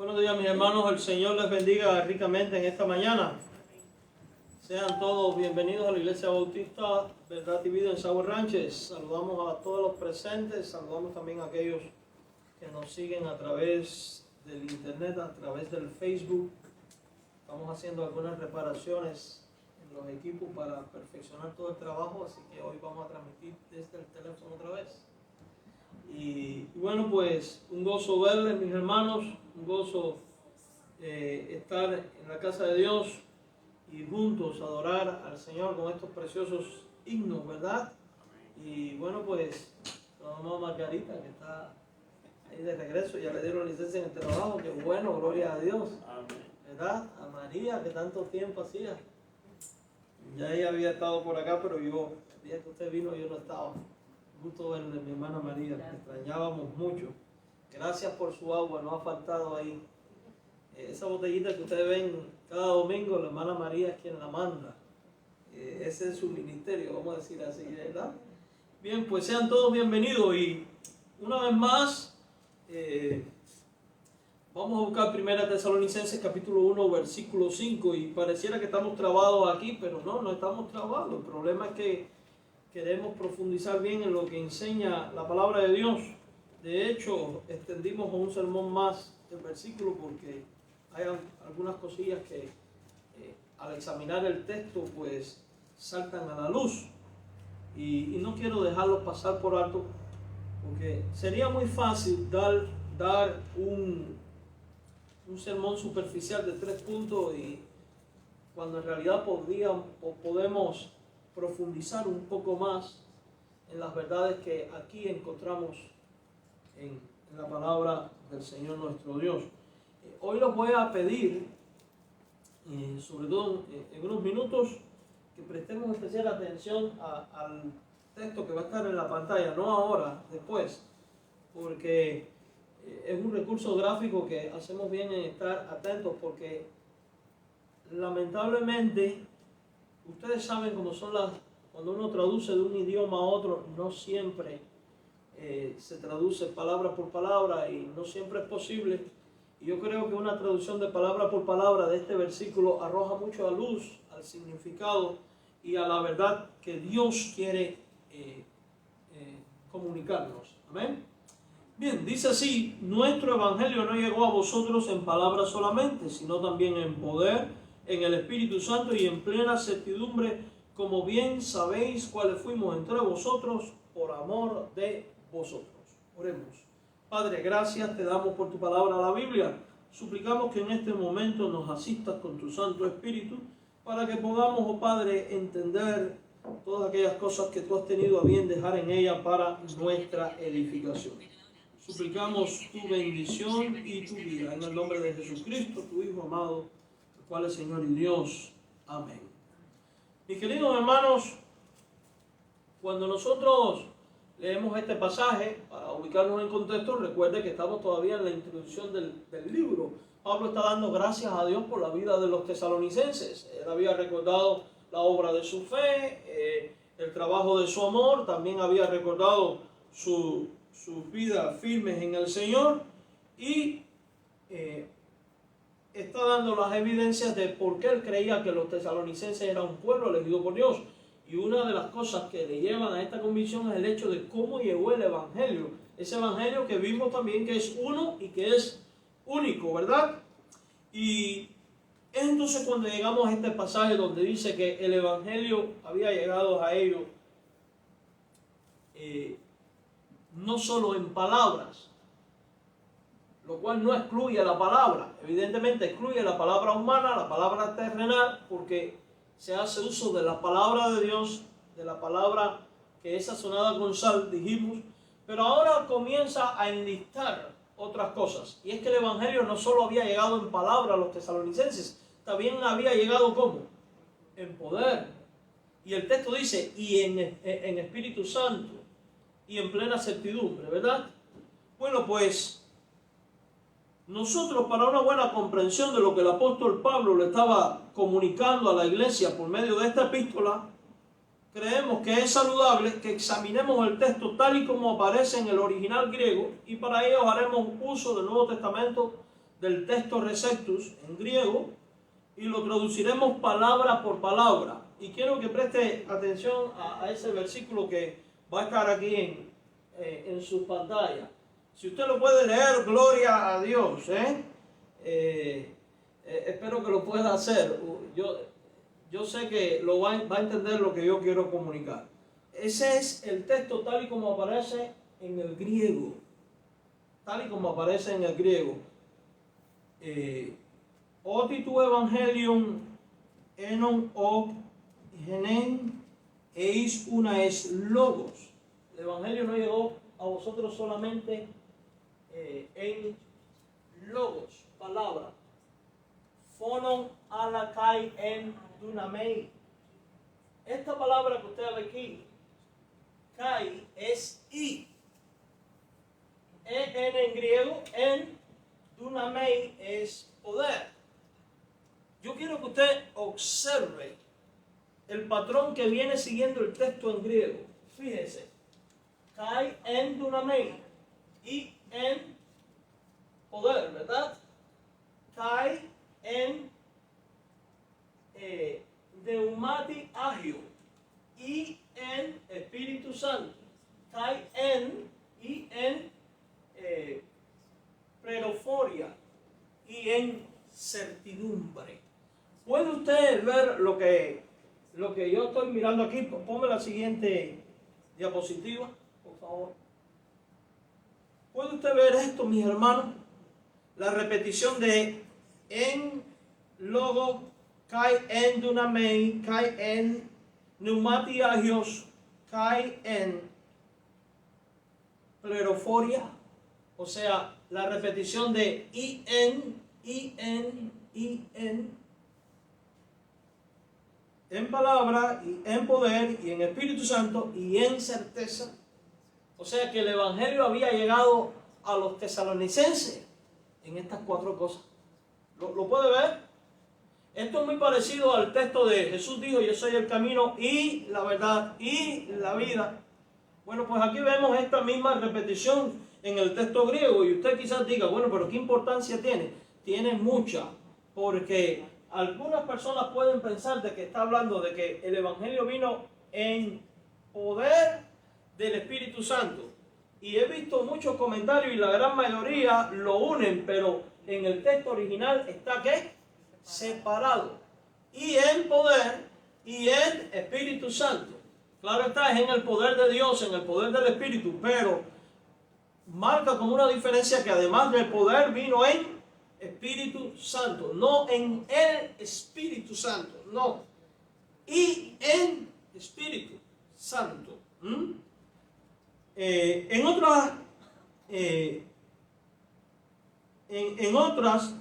Buenos días, mis hermanos. El Señor les bendiga ricamente en esta mañana. Sean todos bienvenidos a la Iglesia Bautista Verdad y Vida en Sauer Ranches. Saludamos a todos los presentes, saludamos también a aquellos que nos siguen a través del internet, a través del Facebook. Estamos haciendo algunas reparaciones en los equipos para perfeccionar todo el trabajo, así que hoy vamos a transmitir desde el teléfono otra vez. Y bueno, pues un gozo verles, mis hermanos, un gozo estar en la casa de Dios y juntos adorar al Señor con estos preciosos himnos, ¿verdad? Y bueno, pues la mamá Margarita, que está ahí de regreso, ya le dieron licencia en el trabajo, que bueno, gloria a Dios, ¿verdad? A María, que tanto tiempo hacía. Ya ella había estado por acá, pero yo, el día que usted vino, yo no estaba. Gusto verle, mi hermana María, que extrañábamos mucho. Gracias por su agua, no ha faltado ahí. Esa botellita que ustedes ven cada domingo, la hermana María es quien la manda. Ese es su ministerio, vamos a decir así, ¿verdad? Bien, pues sean todos bienvenidos y una vez más vamos a buscar 1 Tesalonicenses capítulo 1, versículo 5 y pareciera que estamos trabados aquí, pero no estamos trabados. El problema es que queremos profundizar bien en lo que enseña la palabra de Dios. De hecho, extendimos un sermón más el versículo porque hay algunas cosillas que al examinar el texto pues saltan a la luz y no quiero dejarlos pasar por alto porque sería muy fácil dar un sermón superficial de 3 puntos y cuando en realidad podemos profundizar un poco más en las verdades que aquí encontramos en la palabra del Señor nuestro Dios. Hoy les voy a pedir, sobre todo en unos minutos, que prestemos especial atención al texto que va a estar en la pantalla, no ahora, después, porque es un recurso gráfico que hacemos bien en estar atentos, porque lamentablemente ustedes saben cómo son cuando uno traduce de un idioma a otro, no siempre se traduce palabra por palabra y no siempre es posible. Y yo creo que una traducción de palabra por palabra de este versículo arroja mucho a luz al significado y a la verdad que Dios quiere comunicarnos. Amén. Bien, dice así: nuestro evangelio no llegó a vosotros en palabras solamente, sino también en poder, en el Espíritu Santo y en plena certidumbre, como bien sabéis cuáles fuimos entre vosotros por amor de vosotros. Oremos. Padre, gracias te damos por tu palabra, la Biblia. Suplicamos que en este momento nos asistas con tu Santo Espíritu para que podamos, oh Padre, entender todas aquellas cosas que tú has tenido a bien dejar en ella para nuestra edificación. Suplicamos tu bendición y tu vida en el nombre de Jesucristo, tu Hijo amado, el cual es Señor y Dios. Amén. Mis queridos hermanos, cuando nosotros leemos este pasaje, para ubicarnos en contexto, recuerde que estamos todavía en la introducción del libro. Pablo está dando gracias a Dios por la vida de los tesalonicenses. Él había recordado la obra de su fe, el trabajo de su amor, también había recordado sus vidas firmes en el Señor y está dando las evidencias de por qué él creía que los tesalonicenses eran un pueblo elegido por Dios. Y una de las cosas que le llevan a esta convicción es el hecho de cómo llegó el Evangelio. Ese Evangelio que vimos también que es uno y que es único, ¿verdad? Y es entonces cuando llegamos a este pasaje donde dice que el Evangelio había llegado a ellos no solo en palabras, lo cual no excluye la palabra. Evidentemente excluye la palabra humana, la palabra terrenal, porque se hace uso de la palabra de Dios, de la palabra que es sazonada con sal, dijimos, pero ahora comienza a enlistar otras cosas. Y es que el Evangelio no solo había llegado en palabra a los tesalonicenses, también había llegado ¿cómo? En poder. Y el texto dice, y en Espíritu Santo, y en plena certidumbre, ¿verdad? Bueno, pues nosotros, para una buena comprensión de lo que el apóstol Pablo le estaba comunicando a la iglesia por medio de esta epístola, creemos que es saludable que examinemos el texto tal y como aparece en el original griego y para ello haremos uso del Nuevo Testamento del texto Receptus en griego y lo traduciremos palabra por palabra. Y quiero que preste atención a ese versículo que va a estar aquí en su pantalla. Si usted lo puede leer, gloria a Dios. Espero que lo pueda hacer. Yo sé que va a entender lo que yo quiero comunicar. Ese es el texto tal y como aparece en el griego. Tal y como aparece en el griego. Oti tu evangelium enon o genen eis una es logos. El evangelio no llegó a vosotros solamente en logos, palabra. Phonon alakai en dunamei. Esta palabra que usted ve aquí, kai, es i. En griego, en dunamei es poder. Yo quiero que usted observe el patrón que viene siguiendo el texto en griego. Fíjese. Kai en dunamei. Y en poder, ¿verdad? Kai en Neumati Agio. Y en Espíritu Santo. Kai en y en pleroforia. Y en certidumbre. ¿Puede usted ver lo que yo estoy mirando aquí? Ponme la siguiente diapositiva, por favor. ¿Puede usted ver esto, mis hermanos? La repetición de en logo, kai en dunamei, kai en pneumati agios, kai en pleroforia. O sea, la repetición de en palabra y en poder y en Espíritu Santo y en certeza. O sea que el evangelio había llegado a los tesalonicenses en estas cuatro cosas. ¿Lo puede ver? Esto es muy parecido al texto de Jesús dijo: yo soy el camino y la verdad y la vida. Bueno, pues aquí vemos esta misma repetición en el texto griego y usted quizás diga, bueno, pero ¿qué importancia tiene? Tiene mucha, porque algunas personas pueden pensar de que está hablando de que el evangelio vino en poder del Espíritu Santo. Y he visto muchos comentarios y la gran mayoría lo unen, pero en el texto original está ¿qué? Separado. Y en poder y en Espíritu Santo. Claro está, es en el poder de Dios, en el poder del Espíritu, pero marca como una diferencia que además del poder vino en Espíritu Santo, no en el Espíritu Santo, no. Y en Espíritu Santo. En otras,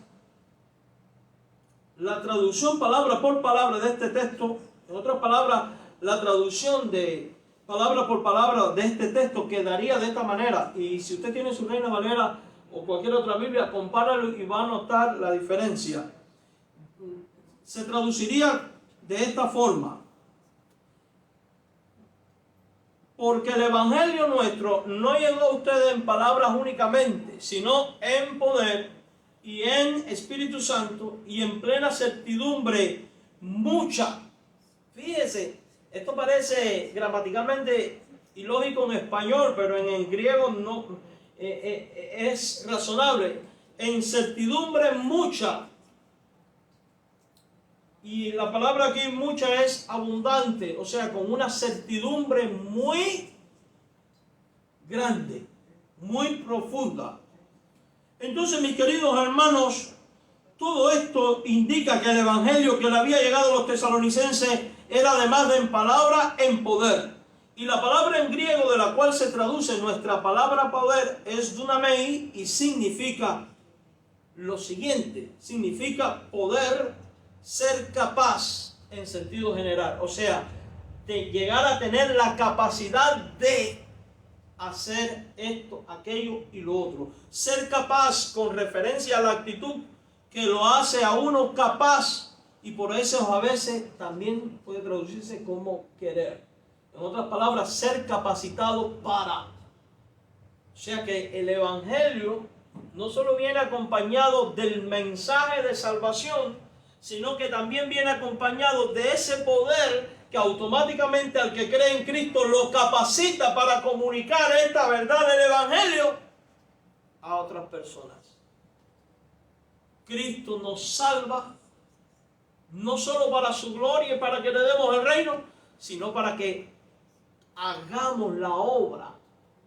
la traducción palabra por palabra de este texto, en otras palabras, la traducción de palabra por palabra de este texto quedaría de esta manera. Y si usted tiene su Reina Valera o cualquier otra Biblia, compáralo y va a notar la diferencia. Se traduciría de esta forma: porque el evangelio nuestro no llegó a ustedes en palabras únicamente, sino en poder y en Espíritu Santo y en plena certidumbre mucha. Fíjese, esto parece gramaticalmente ilógico en español, pero en el griego no es razonable. En certidumbre mucha. Y la palabra aquí mucha es abundante, o sea, con una certidumbre muy grande, muy profunda. Entonces, mis queridos hermanos, todo esto indica que el evangelio que le había llegado a los tesalonicenses era además de en palabra, en poder. Y la palabra en griego de la cual se traduce nuestra palabra poder es dunamei y significa lo siguiente: significa poder, ser capaz en sentido general, o sea, de llegar a tener la capacidad de hacer esto, aquello y lo otro. Ser capaz con referencia a la actitud que lo hace a uno capaz, y por eso a veces también puede traducirse como querer. En otras palabras, ser capacitado para. O sea que el evangelio no solo viene acompañado del mensaje de salvación, sino que también viene acompañado de ese poder que automáticamente al que cree en Cristo lo capacita para comunicar esta verdad del Evangelio a otras personas. Cristo nos salva no solo para su gloria y para que le demos el reino, sino para que hagamos la obra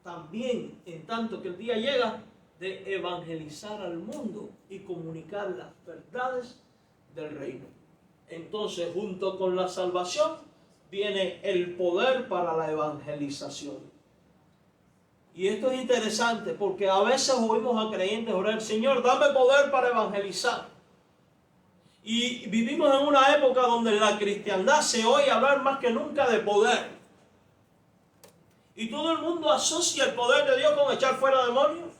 también, en tanto que el día llega, de evangelizar al mundo y comunicar las verdades del reino. Entonces, junto con la salvación, viene el poder para la evangelización. Y esto es interesante porque a veces oímos a creyentes orar: Señor, dame poder para evangelizar. Y vivimos en una época donde en la cristiandad se oye hablar más que nunca de poder. Y todo el mundo asocia el poder de Dios con echar fuera demonios,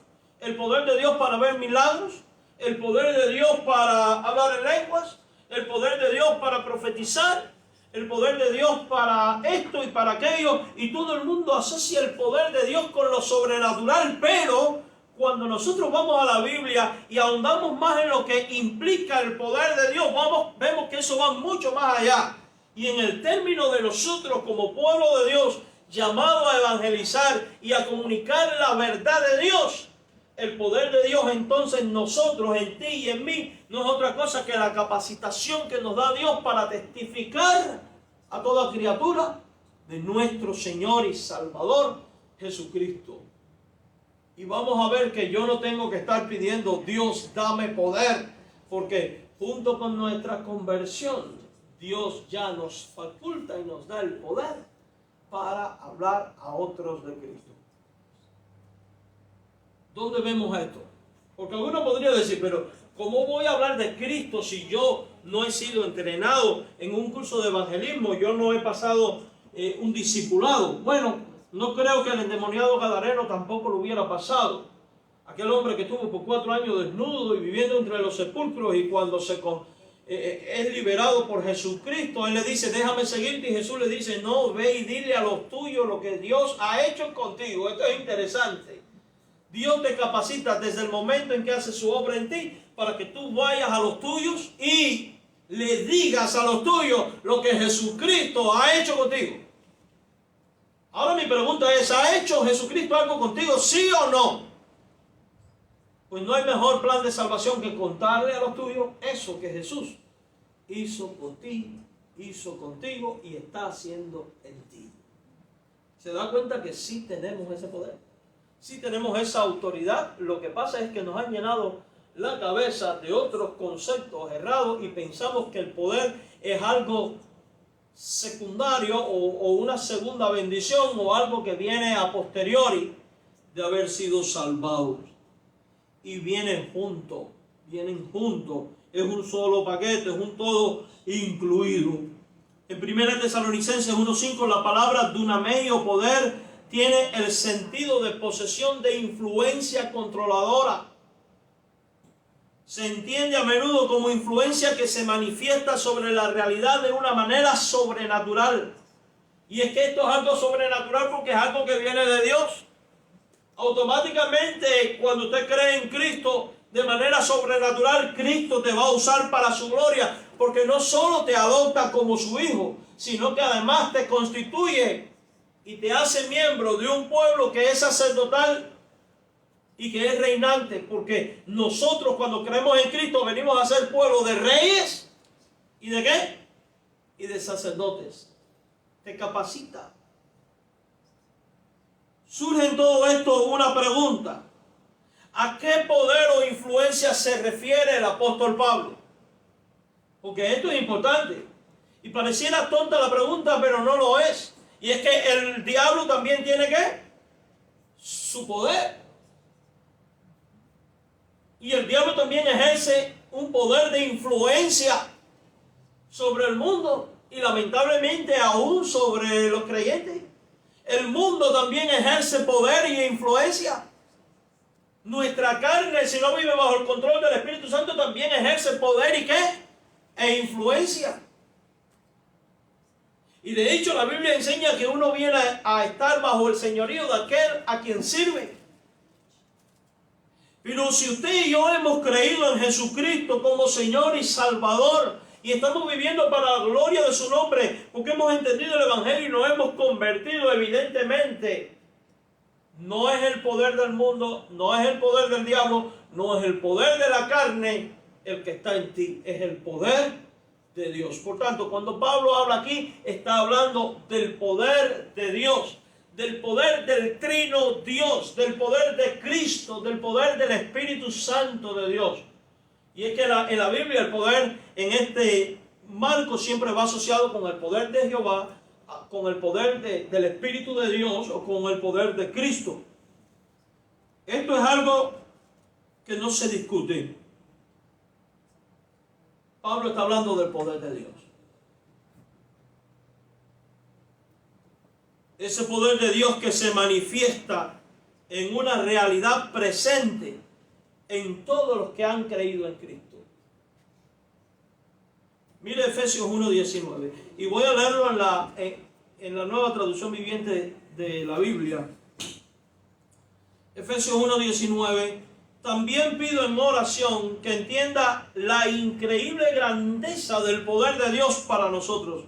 el poder de Dios para ver milagros, el poder de Dios para hablar en lenguas, el poder de Dios para profetizar, el poder de Dios para esto y para aquello. Y todo el mundo asocia el poder de Dios con lo sobrenatural, pero cuando nosotros vamos a la Biblia y ahondamos más en lo que implica el poder de Dios, vemos que eso va mucho más allá. Y en el término de nosotros como pueblo de Dios, llamado a evangelizar y a comunicar la verdad de Dios, el poder de Dios entonces en nosotros, en ti y en mí, no es otra cosa que la capacitación que nos da Dios para testificar a toda criatura de nuestro Señor y Salvador Jesucristo. Y vamos a ver que yo no tengo que estar pidiendo: Dios, dame poder, porque junto con nuestra conversión, Dios ya nos faculta y nos da el poder para hablar a otros de Cristo. ¿Dónde vemos esto? Porque alguno podría decir: pero ¿cómo voy a hablar de Cristo si yo no he sido entrenado en un curso de evangelismo? Yo no he pasado un discipulado. Bueno, no creo que el endemoniado gadareno tampoco lo hubiera pasado. Aquel hombre que estuvo por 4 años desnudo y viviendo entre los sepulcros, y cuando es liberado por Jesucristo, él le dice: déjame seguirte, y Jesús le dice: no, ve y dile a los tuyos lo que Dios ha hecho contigo. Esto es interesante. Dios te capacita desde el momento en que hace su obra en ti para que tú vayas a los tuyos y le digas a los tuyos lo que Jesucristo ha hecho contigo. Ahora mi pregunta es: ¿ha hecho Jesucristo algo contigo, sí o no? Pues no hay mejor plan de salvación que contarle a los tuyos eso que Jesús hizo por ti, hizo contigo y está haciendo en ti. ¿Se da cuenta que sí tenemos ese poder? Sí tenemos esa autoridad. Lo que pasa es que nos han llenado la cabeza de otros conceptos errados y pensamos que el poder es algo secundario o una segunda bendición o algo que viene a posteriori de haber sido salvados. Y vienen juntos, es un solo paquete, es un todo incluido. En 1 Tesalonicenses 1:5 la palabra dunamei o poder tiene el sentido de posesión de influencia controladora. Se entiende a menudo como influencia que se manifiesta sobre la realidad de una manera sobrenatural. Y es que esto es algo sobrenatural porque es algo que viene de Dios. Automáticamente, cuando usted cree en Cristo, de manera sobrenatural, Cristo te va a usar para su gloria, porque no solo te adopta como su hijo, sino que además te constituye y te hace miembro de un pueblo que es sacerdotal y que es reinante, porque nosotros cuando creemos en Cristo venimos a ser pueblo de reyes y de ¿qué? Y de sacerdotes. Te capacita. Surge en todo esto una pregunta: ¿a qué poder o influencia se refiere el apóstol Pablo? Porque esto es importante. Y pareciera tonta la pregunta, pero no lo es. Y es que el diablo también tiene ¿qué? Su poder. Y el diablo también ejerce un poder de influencia sobre el mundo y lamentablemente aún sobre los creyentes. El mundo también ejerce poder y influencia. Nuestra carne, si no vive bajo el control del Espíritu Santo, también ejerce poder y ¿qué? E influencia. Y de hecho la Biblia enseña que uno viene a estar bajo el señorío de aquel a quien sirve. Pero si usted y yo hemos creído en Jesucristo como Señor y Salvador, y estamos viviendo para la gloria de su nombre, porque hemos entendido el Evangelio y nos hemos convertido, evidentemente, no es el poder del mundo, no es el poder del diablo, no es el poder de la carne el que está en ti, es el poder de Dios. Por tanto, cuando Pablo habla aquí, está hablando del poder de Dios, del poder del trino Dios, del poder de Cristo, del poder del Espíritu Santo de Dios. Y es que en la Biblia el poder en este marco siempre va asociado con el poder de Jehová, con el poder del Espíritu de Dios o con el poder de Cristo. Esto es algo que no se discute. Pablo está hablando del poder de Dios. Ese poder de Dios que se manifiesta en una realidad presente en todos los que han creído en Cristo. Mire Efesios 1:19. Y voy a leerlo en la nueva traducción viviente de la Biblia. Efesios 1:19. También pido en oración que entienda la increíble grandeza del poder de Dios para nosotros,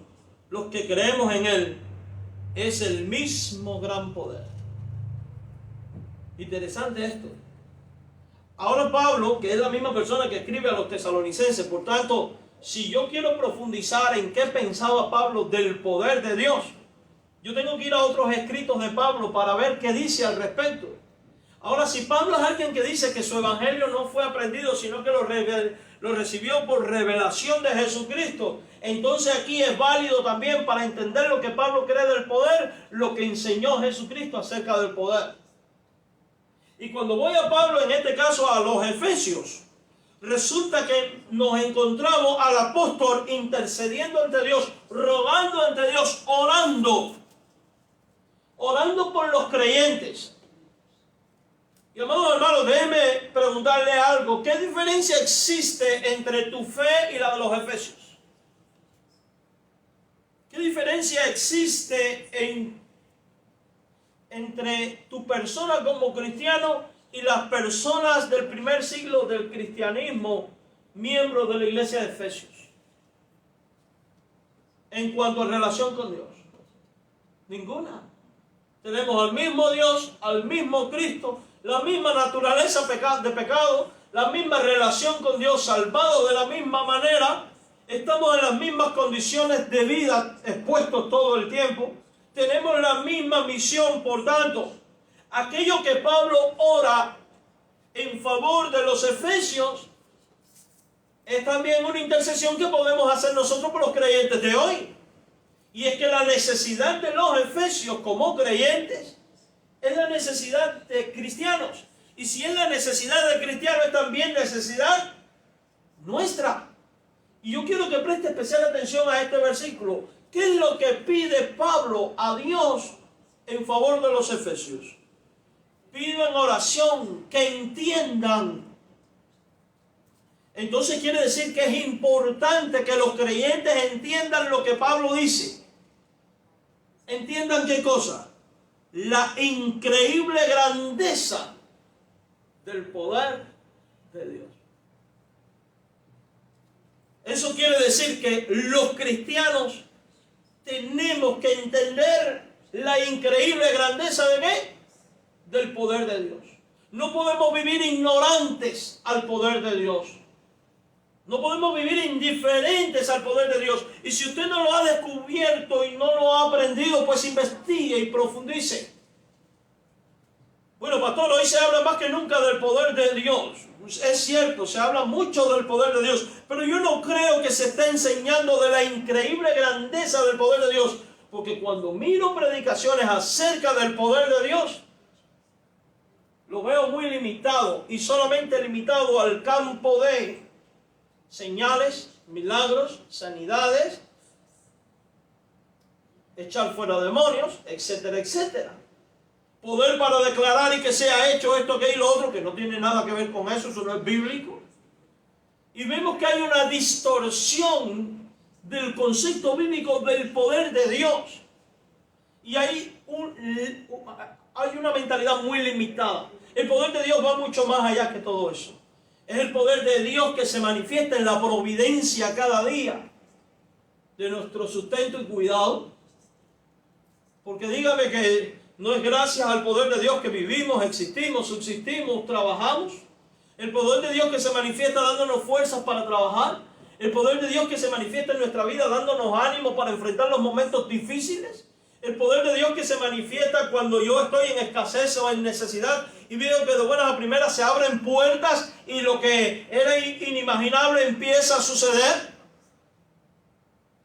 los que creemos en Él. Es el mismo gran poder. Interesante esto. Ahora Pablo, que es la misma persona que escribe a los tesalonicenses, por tanto, si yo quiero profundizar en qué pensaba Pablo del poder de Dios, yo tengo que ir a otros escritos de Pablo para ver qué dice al respecto. Ahora, si Pablo es alguien que dice que su evangelio no fue aprendido, sino que lo recibió por revelación de Jesucristo, entonces aquí es válido también para entender lo que Pablo cree del poder, lo que enseñó Jesucristo acerca del poder. Y cuando voy a Pablo, en este caso a los Efesios, resulta que nos encontramos al apóstol intercediendo ante Dios, rogando ante Dios, orando por los creyentes. Y amados hermanos, déjenme preguntarle algo. ¿Qué diferencia existe entre tu fe y la de los Efesios? ¿Qué diferencia existe entre tu persona como cristiano y las personas del primer siglo del cristianismo, miembros de la iglesia de Efesios, en cuanto a relación con Dios? Ninguna. Tenemos al mismo Dios, al mismo Cristo, la misma naturaleza de pecado, la misma relación con Dios, salvados de la misma manera, estamos en las mismas condiciones de vida, expuestos todo el tiempo, tenemos la misma misión. Por tanto, aquello que Pablo ora en favor de los efesios es también una intercesión que podemos hacer nosotros por los creyentes de hoy. Y es que la necesidad de los efesios como creyentes es la necesidad de cristianos. Y si es la necesidad de cristianos, es también necesidad nuestra. Y yo quiero que preste especial atención a este versículo. ¿Qué es lo que pide Pablo a Dios en favor de los efesios? Pido en oración que entiendan. Entonces quiere decir que es importante que los creyentes entiendan lo que Pablo dice. ¿Entiendan qué cosa? La increíble grandeza del poder de Dios. Eso quiere decir que los cristianos tenemos que entender la increíble grandeza de ¿qué? Del poder de Dios. No podemos vivir ignorantes al poder de Dios. No podemos vivir indiferentes al poder de Dios. Y si usted no lo ha descubierto y no lo ha aprendido, pues investigue y profundice. Bueno, pastor, hoy se habla más que nunca del poder de Dios. Es cierto, se habla mucho del poder de Dios, pero yo no creo que se esté enseñando de la increíble grandeza del poder de Dios, porque cuando miro predicaciones acerca del poder de Dios, lo veo muy limitado y solamente limitado al campo de señales, milagros, sanidades, echar fuera demonios, etcétera, etcétera. Poder para declarar y que sea hecho esto, aquello y lo otro, que no tiene nada que ver con eso, eso no es bíblico. Y vemos que hay una distorsión del concepto bíblico del poder de Dios. Y hay una mentalidad muy limitada. El poder de Dios va mucho más allá que todo eso. Es el poder de Dios que se manifiesta en la providencia cada día de nuestro sustento y cuidado. Porque dígame que no es gracias al poder de Dios que vivimos, existimos, subsistimos, trabajamos. El poder de Dios que se manifiesta dándonos fuerzas para trabajar. El poder de Dios que se manifiesta en nuestra vida dándonos ánimo para enfrentar los momentos difíciles. El poder de Dios que se manifiesta cuando yo estoy en escasez o en necesidad y veo que de buenas a primeras se abren puertas y lo que era inimaginable empieza a suceder.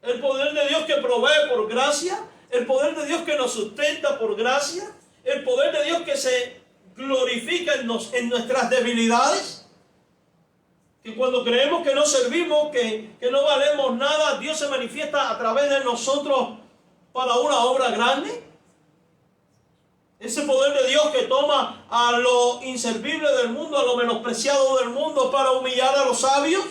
El poder de Dios que provee por gracia. El poder de Dios que nos sustenta por gracia. El poder de Dios que se glorifica en nuestras debilidades. Que cuando creemos que no servimos, que no valemos nada, Dios se manifiesta a través de nosotros para una obra grande. Ese poder de Dios que toma a lo inservible del mundo, a lo menospreciado del mundo para humillar a los sabios.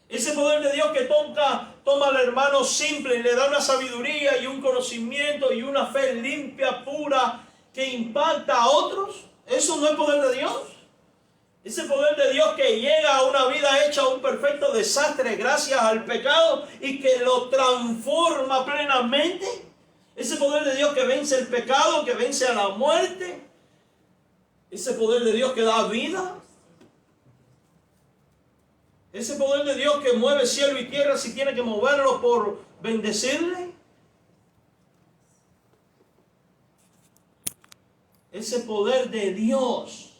Ese poder de Dios que toma al hermano simple y le da una sabiduría y un conocimiento y una fe limpia, pura, que impacta a otros. ¿Eso no es poder de Dios? Ese poder de Dios que llega a una vida hecha un perfecto desastre gracias al pecado y que lo transforma plenamente. Ese poder de Dios que vence el pecado, que vence a la muerte. Ese poder de Dios que da vida. Ese poder de Dios que mueve cielo y tierra si tiene que moverlo por bendecirle. Ese poder de Dios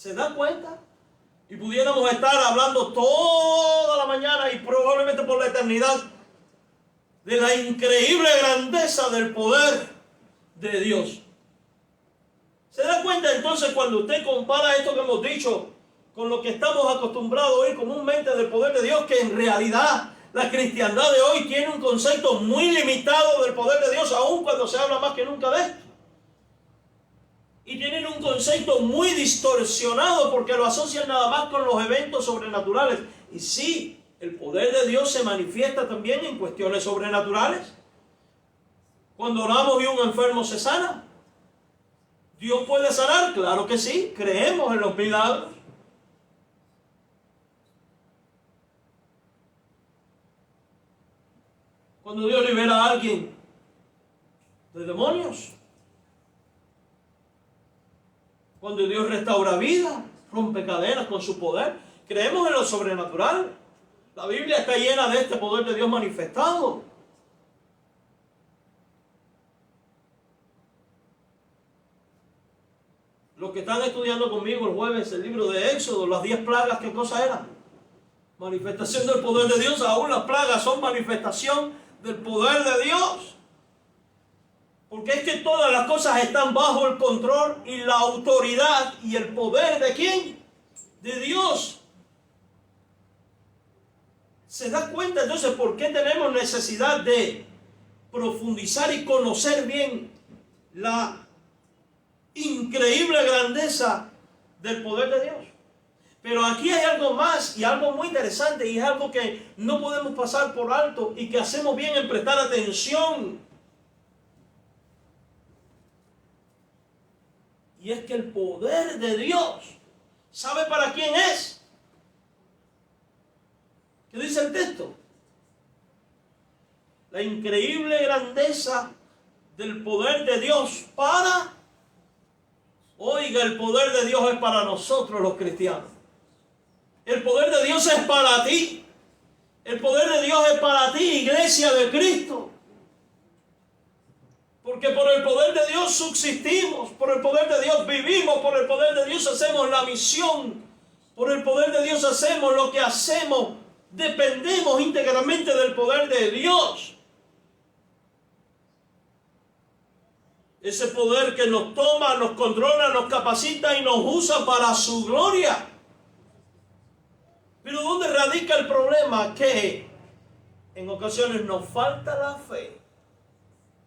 ¿se da cuenta? Y pudiéramos estar hablando toda la mañana y probablemente por la eternidad de la increíble grandeza del poder de Dios. ¿Se da cuenta entonces cuando usted compara esto que hemos dicho con lo que estamos acostumbrados a oír comúnmente del poder de Dios, que en realidad la cristiandad de hoy tiene un concepto muy limitado del poder de Dios, aun cuando se habla más que nunca de esto? Y tienen un concepto muy distorsionado porque lo asocian nada más con los eventos sobrenaturales. Y sí, el poder de Dios se manifiesta también en cuestiones sobrenaturales. Cuando oramos y un enfermo se sana, ¿Dios puede sanar? Claro que sí, creemos en los milagros. Cuando Dios libera a alguien de demonios, cuando Dios restaura vida, rompe cadenas con su poder, creemos en lo sobrenatural. La Biblia está llena de este poder de Dios manifestado. Los que están estudiando conmigo el jueves el libro de Éxodo, las 10 plagas, ¿qué cosa eran? Manifestación del poder de Dios. Aún las plagas son manifestación del poder de Dios. Porque es que todas las cosas están bajo el control y la autoridad y el poder ¿de quién? De Dios. ¿Se da cuenta entonces por qué tenemos necesidad de profundizar y conocer bien la increíble grandeza del poder de Dios? Pero aquí hay algo más y algo muy interesante y es algo que no podemos pasar por alto y que hacemos bien en prestar atención. Y es que el poder de Dios, ¿sabe para quién es? ¿Qué dice el texto? La increíble grandeza del poder de Dios para... Oiga, el poder de Dios es para nosotros los cristianos. El poder de Dios es para ti. El poder de Dios es para ti, iglesia de Cristo. Porque por el poder de Dios subsistimos, por el poder de Dios vivimos, por el poder de Dios hacemos la misión, por el poder de Dios hacemos lo que hacemos, dependemos íntegramente del poder de Dios. Ese poder que nos toma, nos controla, nos capacita y nos usa para su gloria. Pero ¿dónde radica el problema? Que en ocasiones nos falta la fe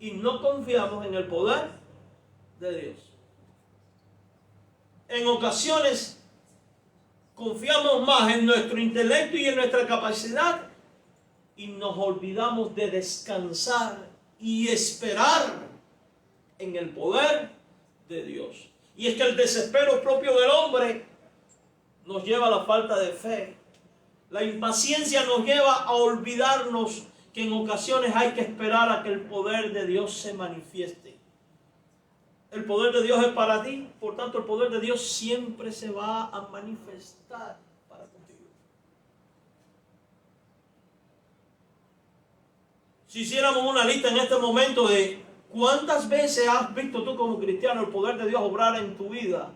y no confiamos en el poder de Dios. En ocasiones confiamos más en nuestro intelecto y en nuestra capacidad y nos olvidamos de descansar y esperar en el poder de Dios. Y es que el desespero propio del hombre nos lleva a la falta de fe. La impaciencia nos lleva a olvidarnos que en ocasiones hay que esperar a que el poder de Dios se manifieste. El poder de Dios es para ti, por tanto el poder de Dios siempre se va a manifestar para contigo. Si hiciéramos una lista en este momento de cuántas veces has visto tú como cristiano el poder de Dios obrar en tu vida,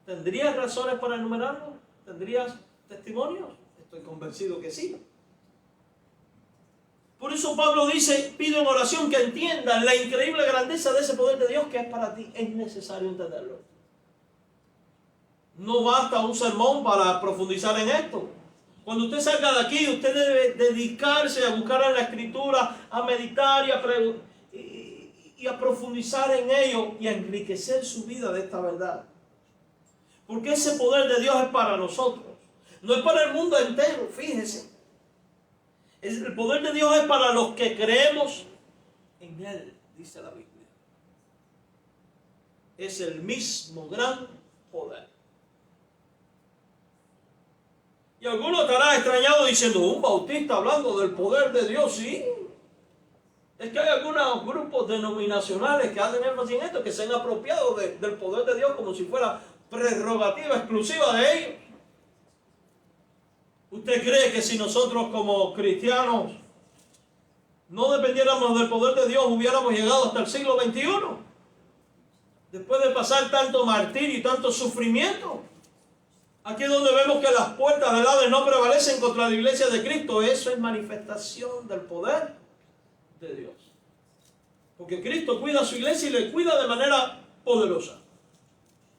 ¿tendrías razones para enumerarlo? ¿Tendrías testimonios? Estoy convencido que sí. Por eso Pablo dice, pido en oración que entiendan la increíble grandeza de ese poder de Dios que es para ti. Es necesario entenderlo. No basta un sermón para profundizar en esto. Cuando usted salga de aquí, usted debe dedicarse a buscar en la Escritura, a meditar y a profundizar en ello y a enriquecer su vida de esta verdad. Porque ese poder de Dios es para nosotros. No es para el mundo entero, fíjese. El poder de Dios es para los que creemos en Él, dice la Biblia. Es el mismo gran poder. Y algunos estarán extrañados diciendo, un bautista hablando del poder de Dios, sí. Es que hay algunos grupos denominacionales que hacen énfasis en esto, que se han apropiado del poder de Dios como si fuera prerrogativa exclusiva de ellos. ¿Usted cree que si nosotros como cristianos no dependiéramos del poder de Dios hubiéramos llegado hasta el siglo XXI? Después de pasar tanto martirio y tanto sufrimiento. Aquí es donde vemos que las puertas del Hades no prevalecen contra la iglesia de Cristo. Eso es manifestación del poder de Dios. Porque Cristo cuida a su iglesia y le cuida de manera poderosa.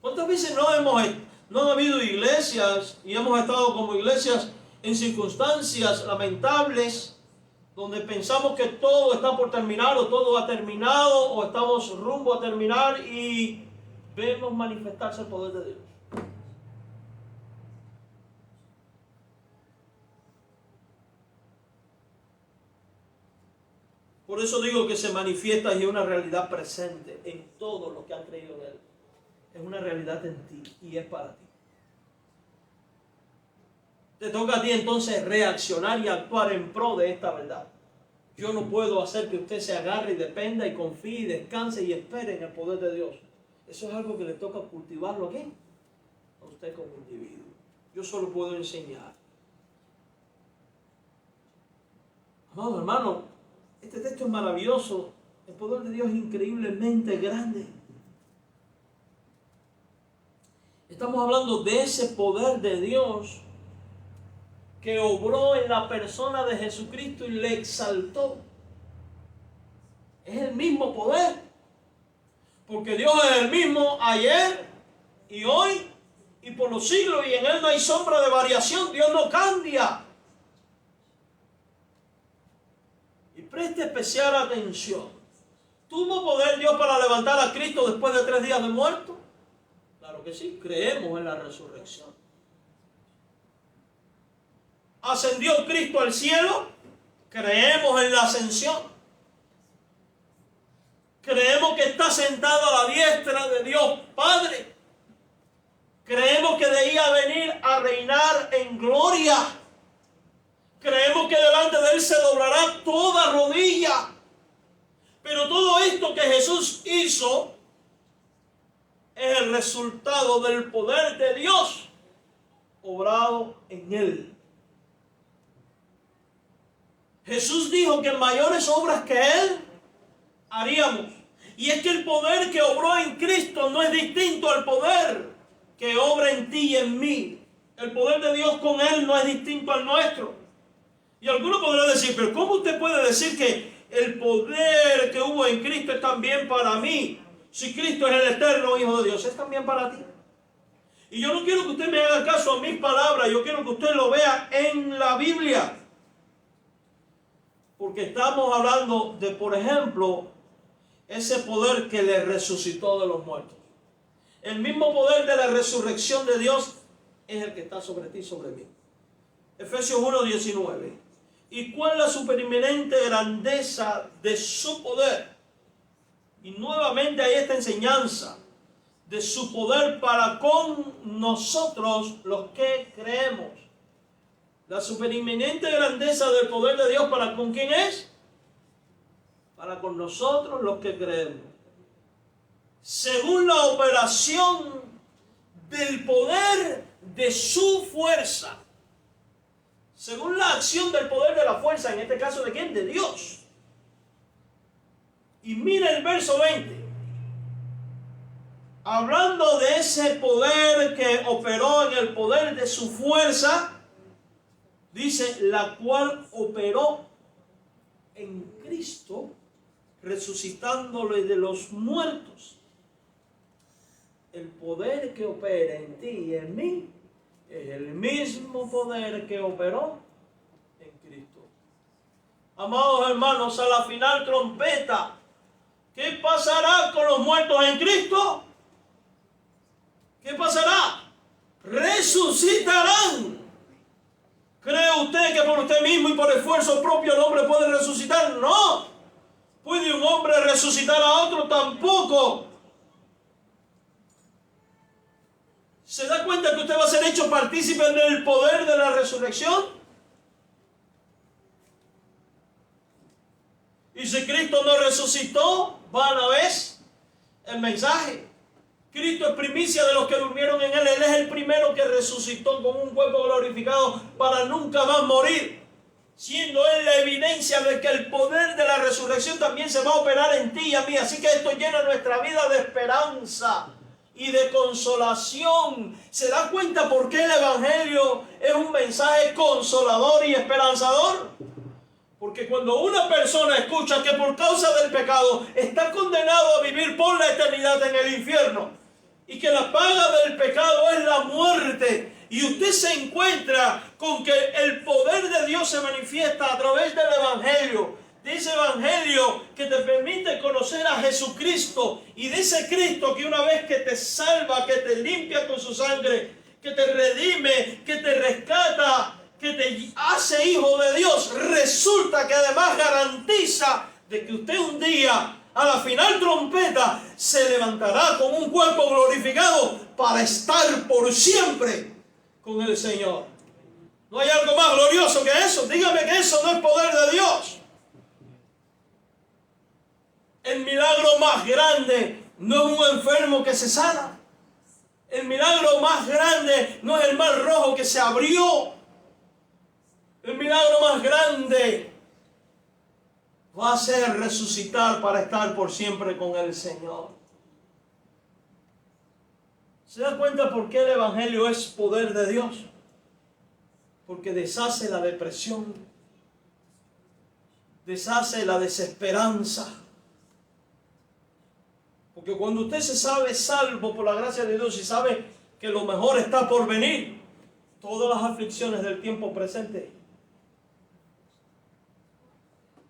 ¿Cuántas veces no han habido iglesias y hemos estado como iglesias en circunstancias lamentables donde pensamos que todo está por terminar o todo ha terminado o estamos rumbo a terminar y vemos manifestarse el poder de Dios? Por eso digo que se manifiesta y es una realidad presente en todos los que han creído en Él. Es una realidad en ti y es para ti. Te toca a ti entonces reaccionar y actuar en pro de esta verdad. Yo no puedo hacer que usted se agarre y dependa y confíe y descanse y espere en el poder de Dios. Eso es algo que le toca cultivarlo aquí, a usted como individuo. Yo solo puedo enseñar. Amado hermano, este texto es maravilloso. El poder de Dios es increíblemente grande. Estamos hablando de ese poder de Dios que obró en la persona de Jesucristo y le exaltó. Es el mismo poder. Porque Dios es el mismo ayer y hoy y por los siglos, y en Él no hay sombra de variación. Dios no cambia. Y preste especial atención. ¿Tuvo poder Dios para levantar a Cristo después de 3 días de muerto? Claro que sí, creemos en la resurrección. ¿Ascendió Cristo al cielo? Creemos en la ascensión. Creemos que está sentado a la diestra de Dios Padre. Creemos que debía venir a reinar en gloria. Creemos que delante de Él se doblará toda rodilla. Pero todo esto que Jesús hizo es el resultado del poder de Dios obrado en Él. Jesús dijo que mayores obras que Él haríamos. Y es que el poder que obró en Cristo no es distinto al poder que obra en ti y en mí. El poder de Dios con Él no es distinto al nuestro. Y alguno podrá decir, pero ¿cómo usted puede decir que el poder que hubo en Cristo es también para mí? Si Cristo es el eterno Hijo de Dios, es también para ti. Y yo no quiero que usted me haga caso a mis palabras, yo quiero que usted lo vea en la Biblia. Porque estamos hablando de, por ejemplo, ese poder que le resucitó de los muertos. El mismo poder de la resurrección de Dios es el que está sobre ti y sobre mí. Efesios 1:19. ¿Y cuál es la supereminente grandeza de su poder? Y nuevamente hay esta enseñanza de su poder para con nosotros los que creemos. La supereminente grandeza del poder de Dios para con quién es? Para con nosotros los que creemos. Según la operación del poder de su fuerza. Según la acción del poder de la fuerza, en este caso ¿de quién? De Dios. Y mira el verso 20. Hablando de ese poder que operó en el poder de su fuerza, dice, la cual operó en Cristo, resucitándole de los muertos. El poder que opera en ti y en mí es el mismo poder que operó en Cristo. Amados hermanos, a la final trompeta, ¿qué pasará con los muertos en Cristo? ¿Qué pasará? Resucitarán. ¿Cree usted que por usted mismo y por esfuerzo propio el hombre puede resucitar? No. ¿Puede un hombre resucitar a otro? Tampoco. ¿Se da cuenta que usted va a ser hecho partícipe del poder de la resurrección? Y si Cristo no resucitó, vana vez el mensaje. Cristo es primicia de los que durmieron en Él. Él es el primero que resucitó con un cuerpo glorificado para nunca más morir. Siendo Él la evidencia de que el poder de la resurrección también se va a operar en ti y a mí. Así que esto llena nuestra vida de esperanza y de consolación. ¿Se da cuenta por qué el Evangelio es un mensaje consolador y esperanzador? Porque cuando una persona escucha que por causa del pecado está condenado a vivir por la eternidad en el infierno y que la paga del pecado es la muerte, y usted se encuentra con que el poder de Dios se manifiesta a través del Evangelio, de ese Evangelio que te permite conocer a Jesucristo, y de ese Cristo que una vez que te salva, que te limpia con su sangre, que te redime, que te rescata, que te hace hijo de Dios, resulta que además garantiza de que usted un día, a la final trompeta, se levantará con un cuerpo glorificado para estar por siempre con el Señor. ¿No hay algo más glorioso que eso? Dígame que eso no es poder de Dios. El milagro más grande no es un enfermo que se sana. El milagro más grande no es el mar rojo que se abrió. El milagro más grande va a ser resucitar para estar por siempre con el Señor. ¿Se da cuenta por qué el Evangelio es poder de Dios? Porque deshace la depresión, deshace la desesperanza. Porque cuando usted se sabe salvo por la gracia de Dios y sabe que lo mejor está por venir, todas las aflicciones del tiempo presente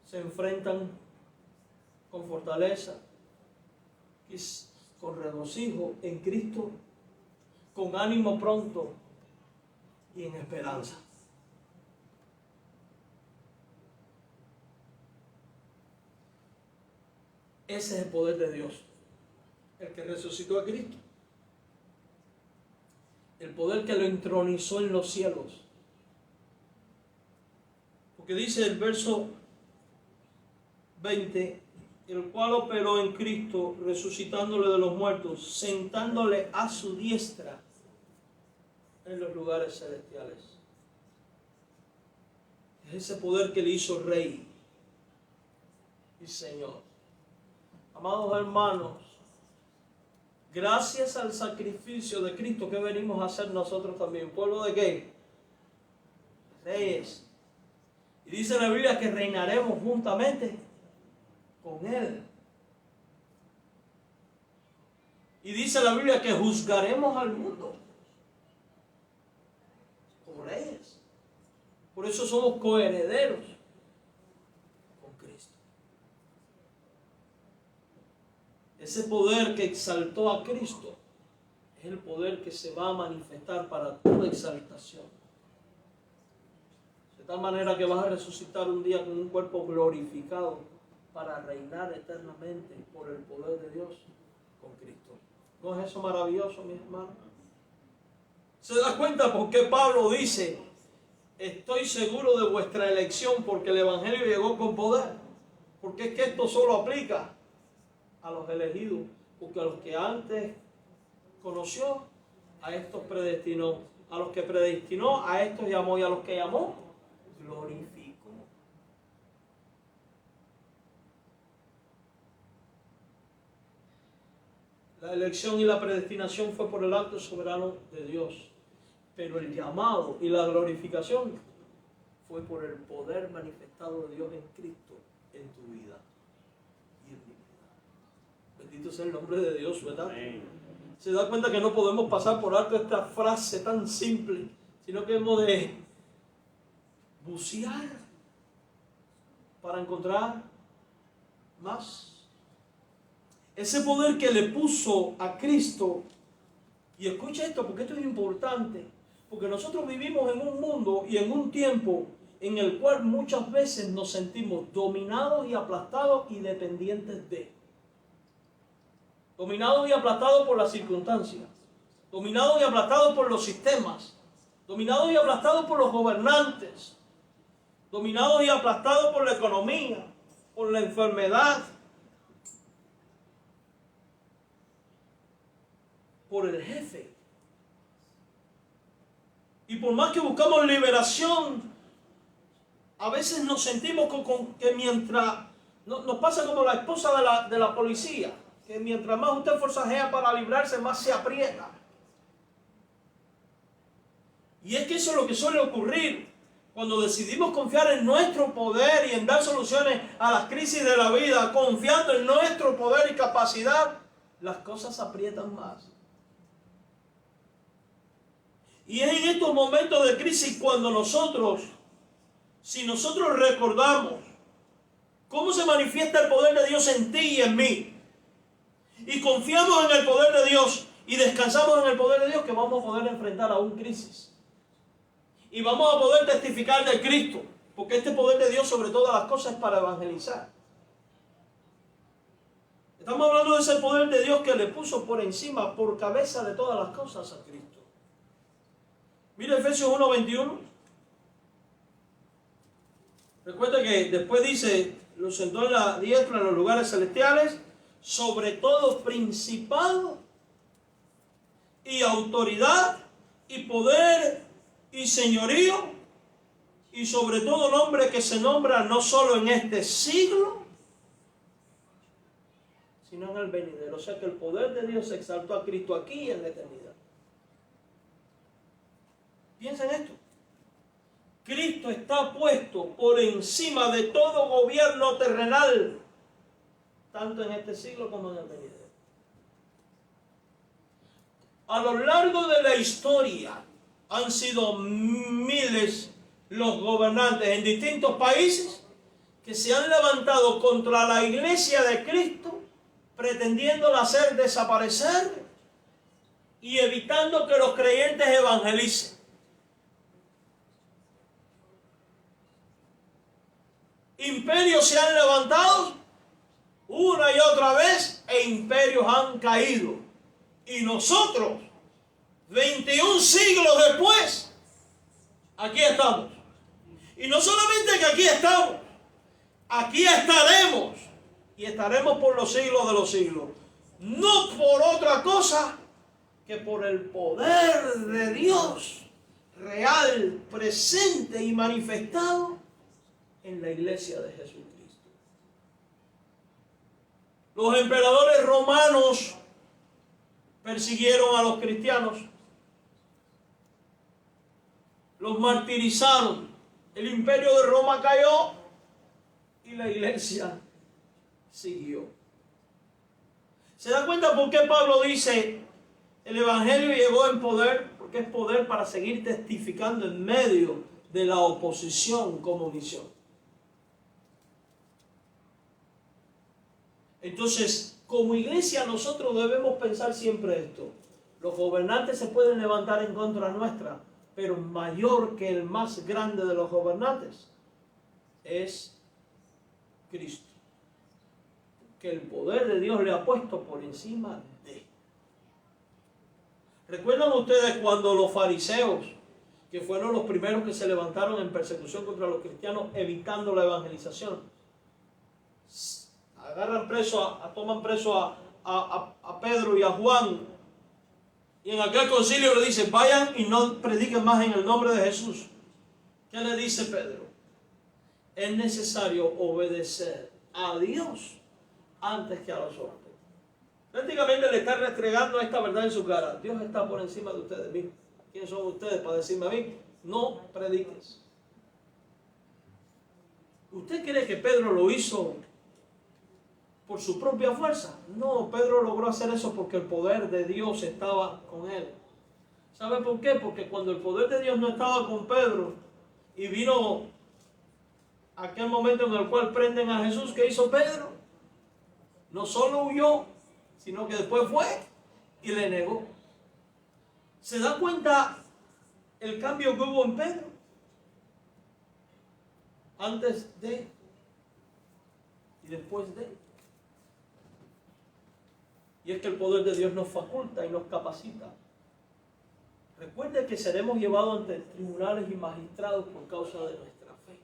se enfrentan con fortaleza, con regocijo en Cristo, con ánimo pronto y en esperanza. Ese es el poder de Dios, el que resucitó a Cristo, el poder que lo entronizó en los cielos. Porque dice el verso 20, el cual operó en Cristo, resucitándole de los muertos, sentándole a su diestra en los lugares celestiales. Es ese poder que le hizo Rey y Señor. Amados hermanos, gracias al sacrificio de Cristo, ¿qué venimos a hacer nosotros también? ¿Pueblo de qué? Reyes. Y dice la Biblia que reinaremos juntamente con Él. Y dice la Biblia que juzgaremos al mundo como reyes. Por eso somos coherederos con Cristo. Ese poder que exaltó a Cristo es el poder que se va a manifestar para toda exaltación. ¿Se De tal manera que vas a resucitar un día con un cuerpo glorificado para reinar eternamente por el poder de Dios con Cristo. ¿No es eso maravilloso, mis hermanos? ¿Se da cuenta por qué Pablo dice: estoy seguro de vuestra elección porque el Evangelio llegó con poder? Porque es que esto solo aplica a los elegidos, porque a los que antes conoció, a estos predestinó, a los que predestinó, a estos llamó, y a los que llamó, glorificó. La elección y la predestinación fue por el acto soberano de Dios, pero el llamado y la glorificación fue por el poder manifestado de Dios en Cristo en tu vida y en mi vida. Bendito sea el nombre de Dios, ¿verdad? Amén. Se da cuenta que no podemos pasar por alto esta frase tan simple, sino que hemos de bucear para encontrar más. Ese poder que le puso a Cristo. Y escucha esto, porque esto es importante, porque nosotros vivimos en un mundo y en un tiempo en el cual muchas veces nos sentimos dominados y aplastados y dependientes de. Dominados y aplastados por las circunstancias, dominados y aplastados por los sistemas, dominados y aplastados por los gobernantes, dominados y aplastados por la economía, por la enfermedad, por el jefe. Y por más que buscamos liberación, a veces nos sentimos que mientras nos pasa como la esposa de la policía, que mientras más usted forcejea para librarse, más se aprieta. Y es que eso es lo que suele ocurrir cuando decidimos confiar en nuestro poder y en dar soluciones a las crisis de la vida, confiando en nuestro poder y capacidad, las cosas se aprietan más. Y es en estos momentos de crisis cuando si nosotros recordamos cómo se manifiesta el poder de Dios en ti y en mí, y confiamos en el poder de Dios y descansamos en el poder de Dios, que vamos a poder enfrentar a una crisis. Y vamos a poder testificar de Cristo, porque este poder de Dios sobre todas las cosas es para evangelizar. Estamos hablando de ese poder de Dios que le puso por encima, por cabeza de todas las cosas a Cristo. Mira Efesios 1:21. Recuerda que después dice, lo sentó en la diestra en los lugares celestiales, sobre todo principado y autoridad y poder y señorío, y sobre todo nombre que se nombra no solo en este siglo, sino en el venidero. O sea que el poder de Dios exaltó a Cristo aquí y en la eternidad. Piensa en esto. Cristo está puesto por encima de todo gobierno terrenal, tanto en este siglo como en el venidero. A lo largo de la historia han sido miles los gobernantes en distintos países que se han levantado contra la iglesia de Cristo, pretendiéndola hacer desaparecer y evitando que los creyentes evangelicen. Imperios se han levantado una y otra vez e imperios han caído. Y nosotros, 21 siglos después, aquí estamos. Y no solamente que aquí estamos, aquí estaremos. Y estaremos por los siglos de los siglos. No por otra cosa que por el poder de Dios real, presente y manifestado en la iglesia de Jesucristo. Los emperadores romanos persiguieron a los cristianos, los martirizaron, el imperio de Roma cayó y la iglesia siguió. ¿Se da cuenta por qué Pablo dice el evangelio llegó en poder? Porque es poder para seguir testificando en medio de la oposición como misión. Entonces, como iglesia nosotros debemos pensar siempre esto. Los gobernantes se pueden levantar en contra nuestra, pero mayor que el más grande de los gobernantes es Cristo. Que el poder de Dios le ha puesto por encima de. ¿Recuerdan ustedes cuando los fariseos, que fueron los primeros que se levantaron en persecución contra los cristianos, evitando la evangelización, agarran preso, toman preso a Pedro y a Juan, y en aquel concilio le dicen, vayan y no prediquen más en el nombre de Jesús? ¿Qué le dice Pedro? Es necesario obedecer a Dios antes que a los hombres. Prácticamente le está restregando esta verdad en su cara. Dios está por encima de ustedes mismos. ¿Quiénes son ustedes para decirme a mí? No prediques. ¿Usted cree que Pedro lo hizo por su propia fuerza? No, Pedro logró hacer eso porque el poder de Dios estaba con él. ¿Sabe por qué? Porque cuando el poder de Dios no estaba con Pedro y vino aquel momento en el cual prenden a Jesús, ¿qué hizo Pedro? No solo huyó, sino que después fue y le negó. ¿Se da cuenta el cambio que hubo en Pedro? Antes de y después de. Y es que el poder de Dios nos faculta y nos capacita. Recuerde que seremos llevados ante tribunales y magistrados por causa de nuestra fe.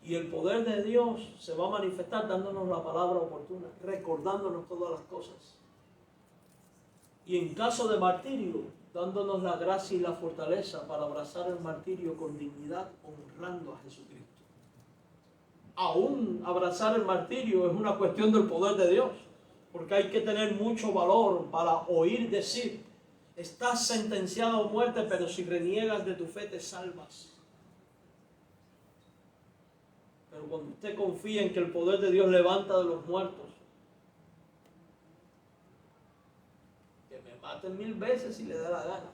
Y el poder de Dios se va a manifestar dándonos la palabra oportuna, recordándonos todas las cosas. Y en caso de martirio, dándonos la gracia y la fortaleza para abrazar el martirio con dignidad, honrando a Jesucristo. Aún abrazar el martirio es una cuestión del poder de Dios, porque hay que tener mucho valor para oír decir, estás sentenciado a muerte, pero si reniegas de tu fe te salvas. Pero cuando usted confía en que el poder de Dios levanta de los muertos, que me maten 1000 veces si le da la gana.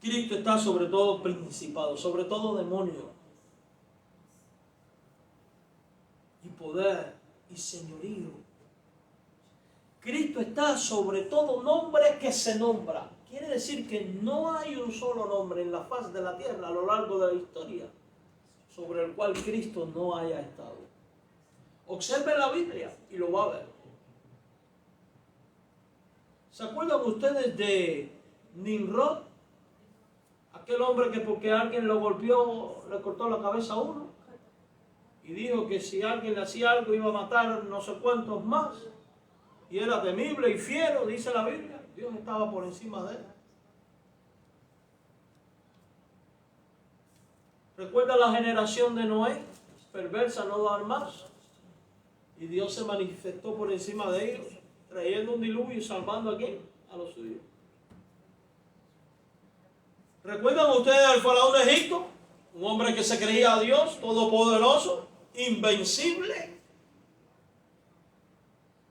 Cristo está sobre todo principado, sobre todo demonio, y poder y señorío. Cristo está sobre todo nombre que se nombra. Quiere decir que no hay un solo nombre en la faz de la tierra a lo largo de la historia sobre el cual Cristo no haya estado. Observe la Biblia y lo va a ver. ¿Se acuerdan ustedes de Nimrod? Aquel hombre que porque alguien lo golpeó le cortó la cabeza a uno y dijo que si alguien le hacía algo iba a matar no sé cuántos más, y era temible y fiero, dice la Biblia. Dios estaba por encima de él. ¿Recuerda la generación de Noé? Perversa, no dar más. Y Dios se manifestó por encima de ellos, trayendo un diluvio y salvando a quién? A los suyos. ¿Recuerdan ustedes al faraón de Egipto? Un hombre que se creía a Dios, todopoderoso, invencible.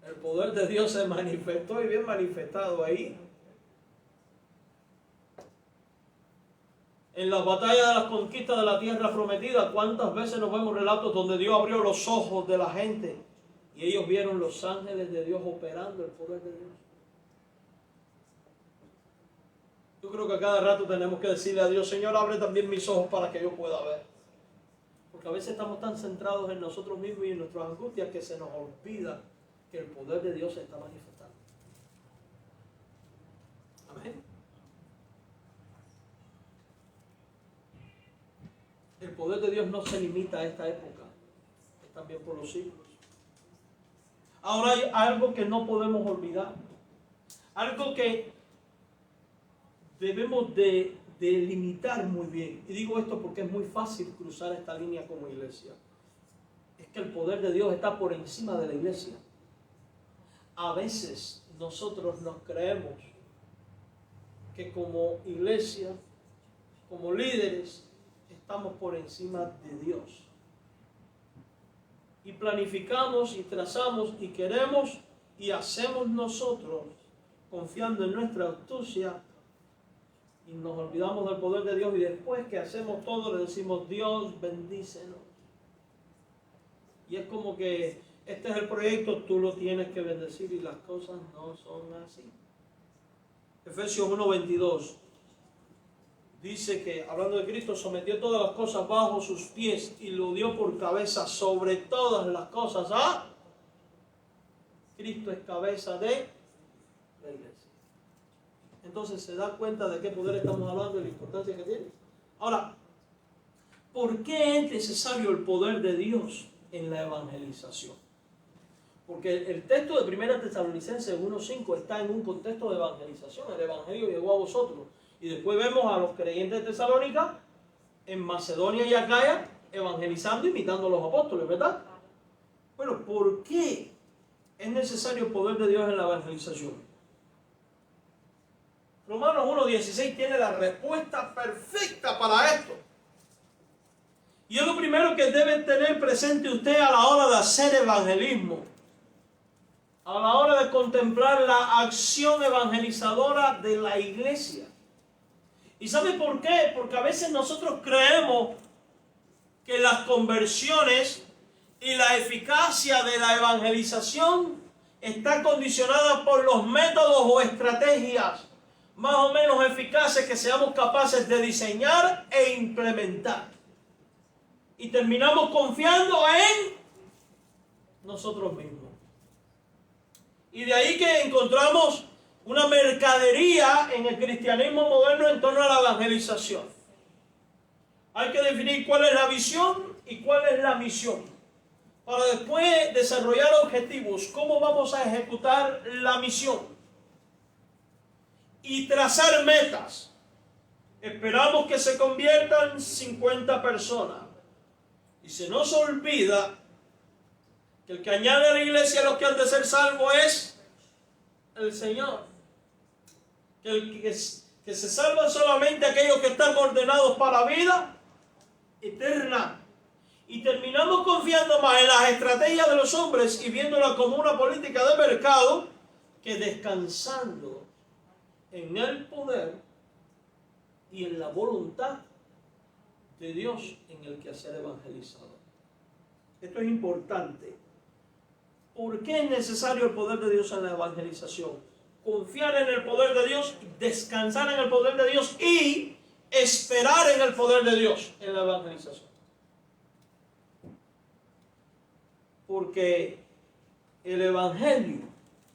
El poder de Dios se manifestó y bien manifestado ahí. En las batallas de las conquistas de la tierra prometida, ¿cuántas veces nos vemos relatos donde Dios abrió los ojos de la gente y ellos vieron los ángeles de Dios operando el poder de Dios? Yo creo que a cada rato tenemos que decirle a Dios, Señor, abre también mis ojos para que yo pueda ver. Porque a veces estamos tan centrados en nosotros mismos y en nuestras angustias que se nos olvida que el poder de Dios se está manifestando. Amén. El poder de Dios no se limita a esta época, es también por los siglos. Ahora hay algo que no podemos olvidar, algo que debemos de limitar muy bien. Y digo esto porque es muy fácil cruzar esta línea como iglesia. Es que el poder de Dios está por encima de la iglesia. A veces nosotros nos creemos que como iglesia, como líderes, estamos por encima de Dios. Y planificamos y trazamos y queremos y hacemos nosotros confiando en nuestra astucia y nos olvidamos del poder de Dios y después que hacemos todo le decimos Dios bendícenos. Y es como que este es el proyecto, tú lo tienes que bendecir, y las cosas no son así. Efesios 1:22 dice que, hablando de Cristo, sometió todas las cosas bajo sus pies y lo dio por cabeza sobre todas las cosas. Cristo es cabeza de la iglesia. Entonces se da cuenta de qué poder estamos hablando y la importancia que tiene. Ahora, ¿por qué es necesario el poder de Dios en la evangelización? Porque el texto de 1 Tesalonicenses 1:5 está en un contexto de evangelización. El evangelio llegó a vosotros. Y después vemos a los creyentes de Tesalónica en Macedonia y Acaya evangelizando, imitando a los apóstoles, ¿verdad? Bueno, ¿por qué es necesario el poder de Dios en la evangelización? Romanos 1:16 tiene la respuesta perfecta para esto. Y es lo primero que debe tener presente usted a la hora de hacer evangelismo, a la hora de contemplar la acción evangelizadora de la iglesia. ¿Y sabe por qué? Porque a veces nosotros creemos que las conversiones y la eficacia de la evangelización está condicionada por los métodos o estrategias más o menos eficaces que seamos capaces de diseñar e implementar. Y terminamos confiando en nosotros mismos. Y de ahí que encontramos una mercadería en el cristianismo moderno en torno a la evangelización. Hay que definir cuál es la visión y cuál es la misión, para después desarrollar objetivos, cómo vamos a ejecutar la misión y trazar metas. Esperamos que se conviertan 50 personas. Y se nos olvida que el que añade a la iglesia a los que han de ser salvos es el Señor. Que se salvan solamente aquellos que están ordenados para vida eterna. Y terminamos confiando más en las estrategias de los hombres y viéndola como una política de mercado que descansando en el poder y en la voluntad de Dios en el quehacer evangelizador. Esto es importante. ¿Por qué es necesario el poder de Dios en la evangelización? Confiar en el poder de Dios, descansar en el poder de Dios y esperar en el poder de Dios en la evangelización. Porque el evangelio,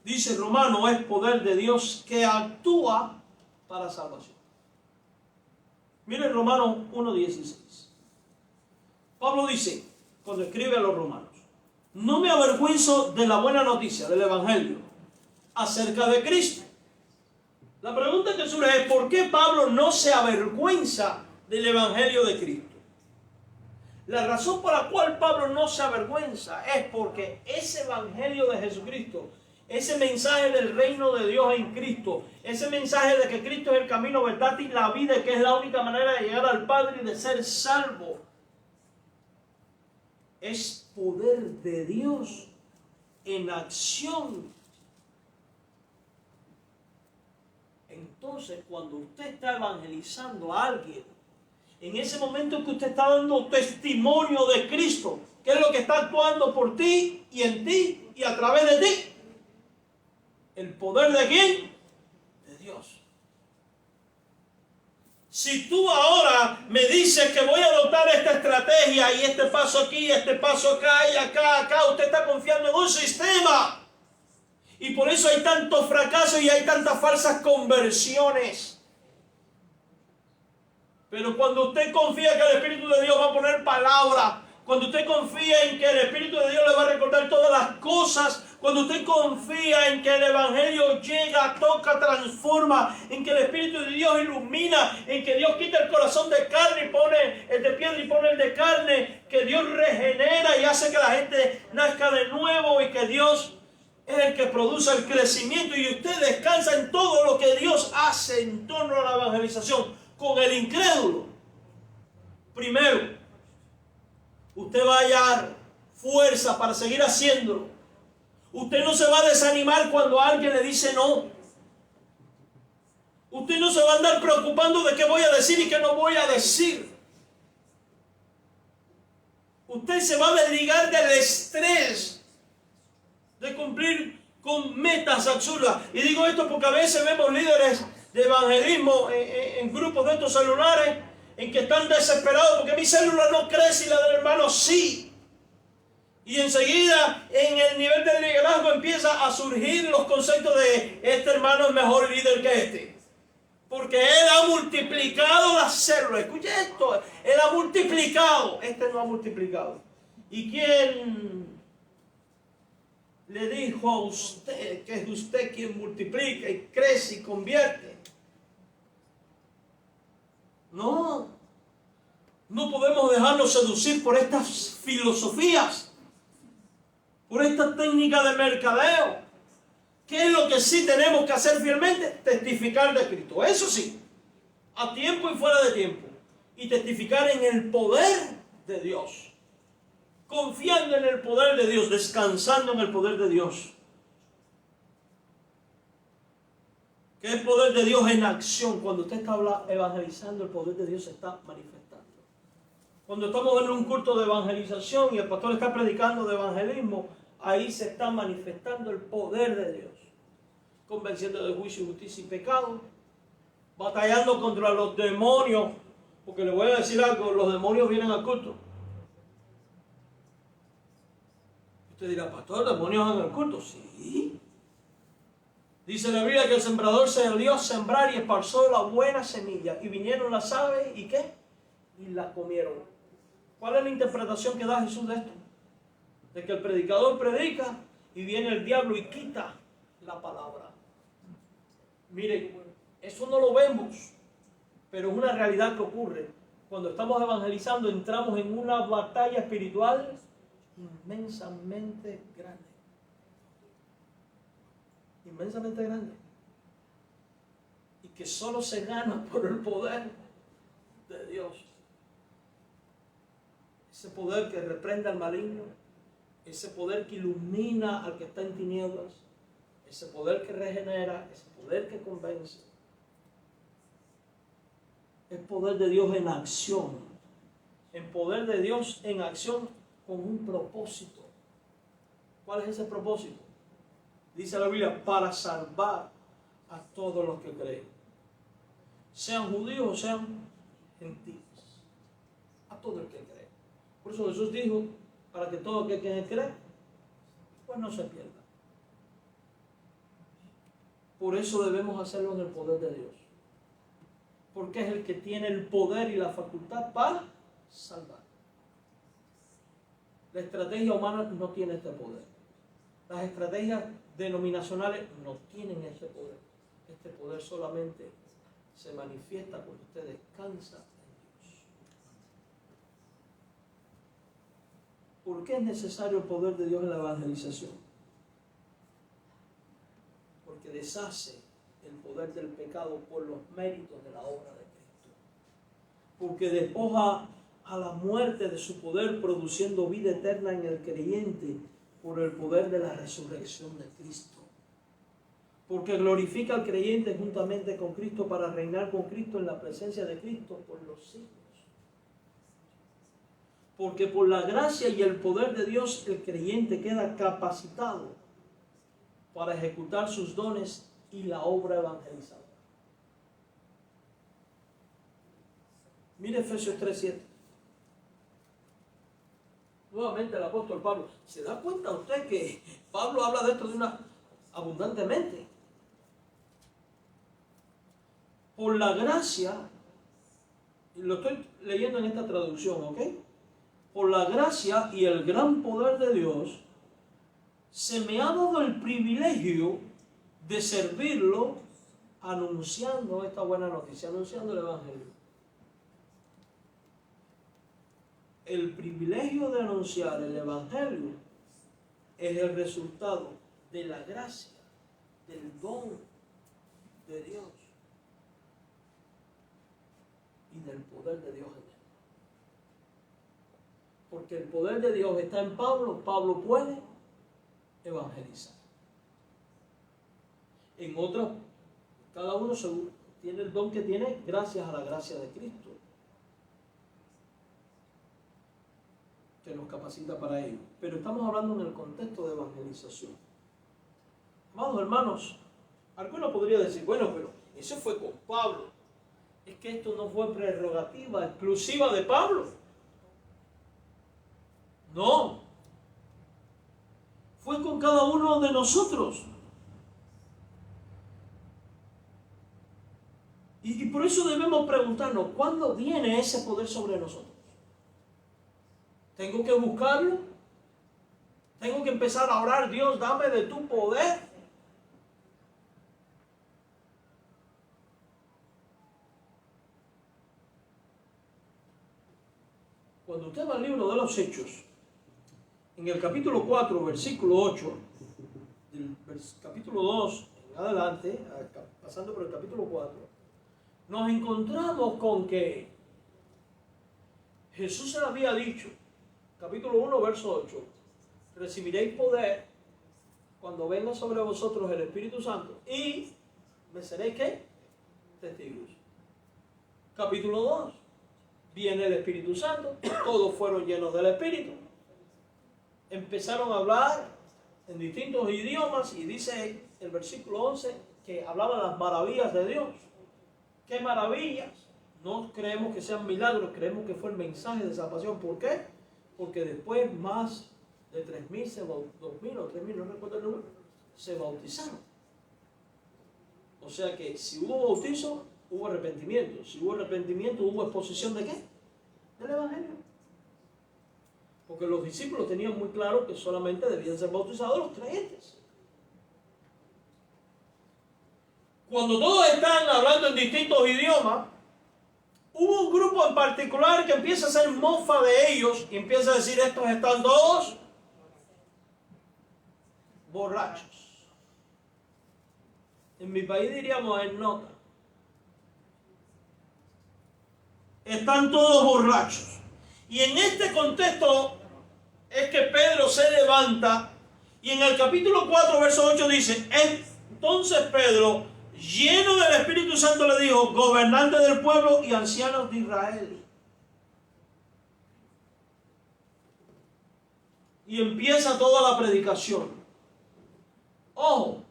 dice Romano, es poder de Dios que actúa para salvación. Miren Romanos 1:16. Pablo dice, cuando escribe a los romanos, no me avergüenzo de la buena noticia del evangelio acerca de Cristo. La pregunta que surge es, ¿por qué Pablo no se avergüenza del evangelio de Cristo? La razón por la cual Pablo no se avergüenza es porque ese evangelio de Jesucristo, ese mensaje del reino de Dios en Cristo, ese mensaje de que Cristo es el camino, verdad y la vida, y que es la única manera de llegar al Padre y de ser salvo, es poder de Dios en acción. Entonces, cuando usted está evangelizando a alguien, en ese momento que usted está dando testimonio de Cristo, que es lo que está actuando por ti y en ti y a través de ti, ¿el poder de quién? De Dios. Si tú ahora me dices que voy a adoptar esta estrategia y este paso aquí, este paso acá y acá, usted está confiando en un sistema. Y por eso hay tantos fracasos y hay tantas falsas conversiones. Pero cuando usted confía que el Espíritu de Dios va a poner palabra, cuando usted confía en que el Espíritu de Dios le va a recordar todas las cosas, cuando usted confía en que el Evangelio llega, toca, transforma, en que el Espíritu de Dios ilumina, en que Dios quita el corazón de carne y pone el de piedra y pone el de carne, que Dios regenera y hace que la gente nazca de nuevo y que Dios es el que produce el crecimiento, y usted descansa en todo lo que Dios hace en torno a la evangelización. Con el incrédulo, primero, usted va a hallar fuerza para seguir haciéndolo. Usted no se va a desanimar cuando alguien le dice no. Usted no se va a andar preocupando de qué voy a decir y qué no voy a decir. Usted se va a desligar del estrés de cumplir con metas absurdas. Y digo esto porque a veces vemos líderes de evangelismo en grupos de estos celulares en que están desesperados porque mi célula no crece y la del hermano sí. Y enseguida en el nivel de liderazgo empieza a surgir los conceptos de este hermano es mejor líder que este. Porque él ha multiplicado las células. Escuche esto, él ha multiplicado, este no ha multiplicado. ¿Y quién le dijo a usted que es usted quien multiplica y crece y convierte? No podemos dejarnos seducir por estas filosofías, por esta técnica de mercadeo. ¿Qué es lo que sí tenemos que hacer fielmente? Testificar de Cristo. Eso sí, a tiempo y fuera de tiempo. Y testificar en el poder de Dios. Confiando en el poder de Dios, descansando en el poder de Dios. ¿Qué es el poder de Dios en acción? Cuando usted está evangelizando, el poder de Dios se está manifestando. Cuando estamos en un culto de evangelización y el pastor está predicando de evangelismo, ahí se está manifestando el poder de Dios. Convenciendo de juicio, justicia y pecado. Batallando contra los demonios. Porque le voy a decir algo, los demonios vienen al culto. Usted dirá, pastor, ¿los demonios van al culto? Sí. Dice la Biblia que el sembrador salió a sembrar y esparció la buena semilla. Y vinieron las aves y ¿qué? Y la comieron. ¿Cuál es la interpretación que da Jesús de esto? De que el predicador predica y viene el diablo y quita la palabra. Miren, eso no lo vemos, pero es una realidad que ocurre. Cuando estamos evangelizando entramos en una batalla espiritual inmensamente grande. Inmensamente grande. Y que solo se gana por el poder de Dios. Ese poder que reprende al maligno, ese poder que ilumina al que está en tinieblas, ese poder que regenera, ese poder que convence. Es poder de Dios en acción. El poder de Dios en acción con un propósito. ¿Cuál es ese propósito? Dice la Biblia, para salvar a todos los que creen. Sean judíos o sean gentiles. A todo el que cree. Por eso Jesús dijo, para que todo aquel que cree, pues no se pierda. Por eso debemos hacerlo en el poder de Dios. Porque es el que tiene el poder y la facultad para salvar. La estrategia humana no tiene este poder. Las estrategias denominacionales no tienen ese poder. Este poder solamente se manifiesta cuando usted descansa en Dios. ¿Por qué es necesario el poder de Dios en la evangelización? Porque deshace el poder del pecado por los méritos de la obra de Cristo. Porque despoja a la muerte de su poder, produciendo vida eterna en el creyente por el poder de la resurrección de Cristo. Porque glorifica al creyente juntamente con Cristo para reinar con Cristo en la presencia de Cristo por los siglos. Porque por la gracia y el poder de Dios el creyente queda capacitado para ejecutar sus dones y la obra evangelizadora. Mire Efesios 3:7. Nuevamente el apóstol Pablo. ¿Se da cuenta usted que Pablo habla de esto abundantemente? Por la gracia, y lo estoy leyendo en esta traducción, ¿ok? Por la gracia y el gran poder de Dios, se me ha dado el privilegio de servirlo anunciando esta buena noticia, anunciando el Evangelio. El privilegio de anunciar el Evangelio es el resultado de la gracia, del don de Dios y del poder de Dios en él. Porque el poder de Dios está en Pablo, Pablo puede evangelizar. En otros, cada uno tiene el don que tiene gracias a la gracia de Cristo, que nos capacita para ello. Pero estamos hablando en el contexto de evangelización. Amados hermanos, alguno podría decir, bueno, pero eso fue con Pablo. Es que esto no fue prerrogativa exclusiva de Pablo. No. Fue con cada uno de nosotros. Y por eso debemos preguntarnos, ¿cuándo viene ese poder sobre nosotros? ¿Tengo que buscarlo? ¿Tengo que empezar a orar, Dios, dame de tu poder? Cuando usted va al libro de los Hechos, en el capítulo 4, versículo 8, del capítulo 2 en adelante, pasando por el capítulo 4, nos encontramos con que Jesús se había dicho, capítulo 1, verso 8, recibiréis poder cuando venga sobre vosotros el Espíritu Santo y me seréis ¿qué? Testigos. Capítulo 2, viene el Espíritu Santo, todos fueron llenos del Espíritu, empezaron a hablar en distintos idiomas y dice el versículo 11 que hablaban las maravillas de Dios. ¡Qué maravillas! No creemos que sean milagros, creemos que fue el mensaje de salvación. ¿Por qué? Porque después más de 3.000, 2.000 o 3.000, no recuerdo el número, se bautizaron. O sea que si hubo bautizo, hubo arrepentimiento. Si hubo arrepentimiento, hubo exposición ¿de qué? Del Evangelio. Porque los discípulos tenían muy claro que solamente debían ser bautizados los creyentes. Cuando todos están hablando en distintos idiomas, hubo un grupo en particular que empieza a hacer mofa de ellos y empieza a decir, estos están todos borrachos. En mi país diríamos en nota. Están todos borrachos. Y en este contexto es que Pedro se levanta y en el capítulo 4, verso 8 dice, entonces Pedro, lleno del Espíritu Santo, le dijo, gobernante del pueblo y ancianos de Israel. Y empieza toda la predicación. Ojo,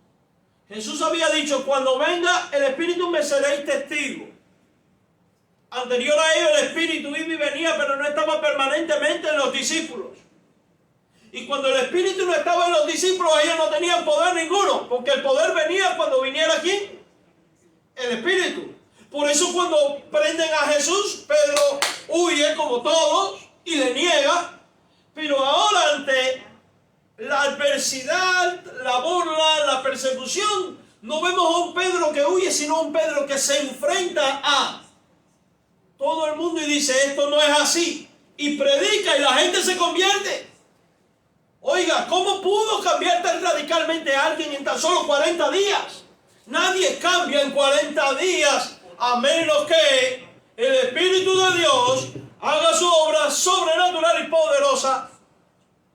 Jesús había dicho, cuando venga el Espíritu me seréis testigo. Anterior a ello el Espíritu iba y venía, pero no estaba permanentemente en los discípulos. Y cuando el Espíritu no estaba en los discípulos, ellos no tenían poder ninguno, porque el poder venía cuando viniera aquí el Espíritu. Por eso cuando prenden a Jesús, Pedro huye como todos y le niega. Pero ahora ante la adversidad, la burla, la persecución, no vemos a un Pedro que huye, sino a un Pedro que se enfrenta a todo el mundo y dice, esto no es así. Y predica y la gente se convierte. Oiga, ¿cómo pudo cambiar tan radicalmente a alguien en tan solo 40 días? Nadie cambia en 40 días a menos que el Espíritu de Dios haga su obra sobrenatural y poderosa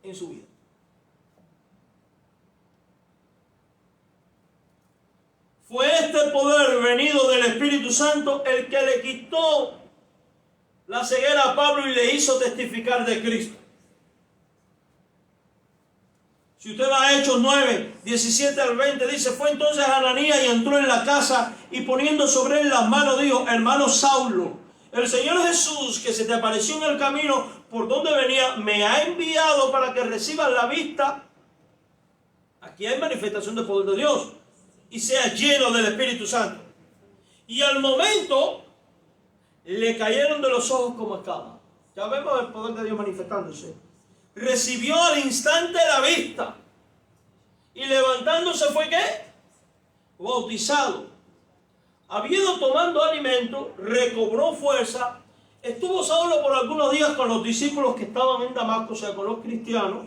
en su vida. Fue este poder venido del Espíritu Santo el que le quitó la ceguera a Pablo y le hizo testificar de Cristo. Si usted va a Hechos 9, 17 al 20, dice, fue entonces Ananías y entró en la casa y poniendo sobre él las manos dijo, hermano Saulo, el Señor Jesús que se te apareció en el camino por donde venía, me ha enviado para que recibas la vista. Aquí hay manifestación del poder de Dios y sea lleno del Espíritu Santo. Y al momento le cayeron de los ojos como escamas. Ya vemos el poder de Dios manifestándose. Recibió al instante la vista y levantándose fue ¿qué? Bautizado. Habiendo tomando alimento, recobró fuerza. Estuvo Saulo por algunos días con los discípulos que estaban en Damasco, o sea, con los cristianos.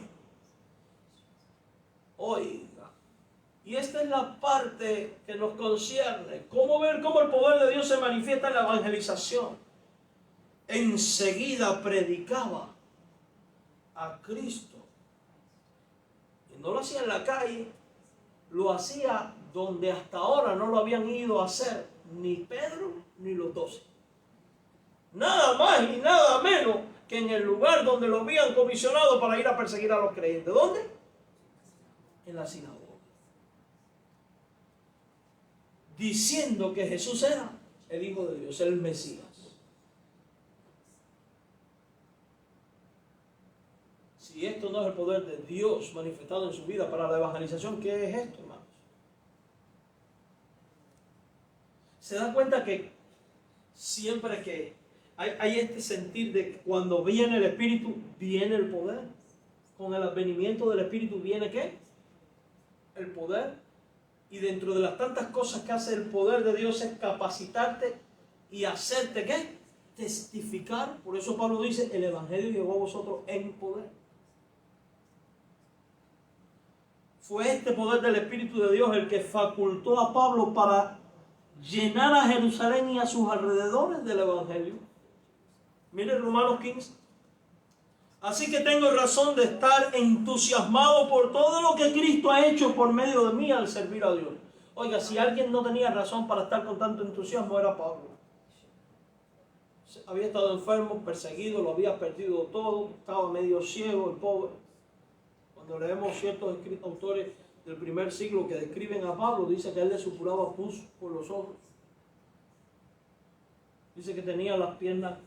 Oiga, y esta es la parte que nos concierne. ¿Cómo ver cómo el poder de Dios se manifiesta en la evangelización? Enseguida predicaba a Cristo. Y no lo hacía en la calle, lo hacía donde hasta ahora no lo habían ido a hacer ni Pedro ni los 12. Nada más y nada menos que en el lugar donde lo habían comisionado para ir a perseguir a los creyentes. ¿Dónde? En la sinagoga. diciendo que Jesús era el Hijo de Dios, el Mesías. Si esto no es el poder de Dios manifestado en su vida para la evangelización, ¿qué es esto, hermanos? Se da cuenta que siempre que hay este sentir de que cuando viene el Espíritu, viene el poder. Con el advenimiento del Espíritu viene ¿qué? El poder. Y dentro de las tantas cosas que hace el poder de Dios es capacitarte y hacerte ¿qué? Testificar. Por eso Pablo dice, el Evangelio llegó a vosotros en poder. Fue este poder del Espíritu de Dios el que facultó a Pablo para llenar a Jerusalén y a sus alrededores del Evangelio. Mire Romanos 15. Así que tengo razón de estar entusiasmado por todo lo que Cristo ha hecho por medio de mí al servir a Dios. Oiga, si alguien no tenía razón para estar con tanto entusiasmo era Pablo. Había estado enfermo, perseguido, lo había perdido todo, estaba medio ciego, el pobre. Cuando leemos ciertos autores del primer siglo que describen a Pablo, dice que él le supuraba pus por los ojos. Dice que tenía las piernas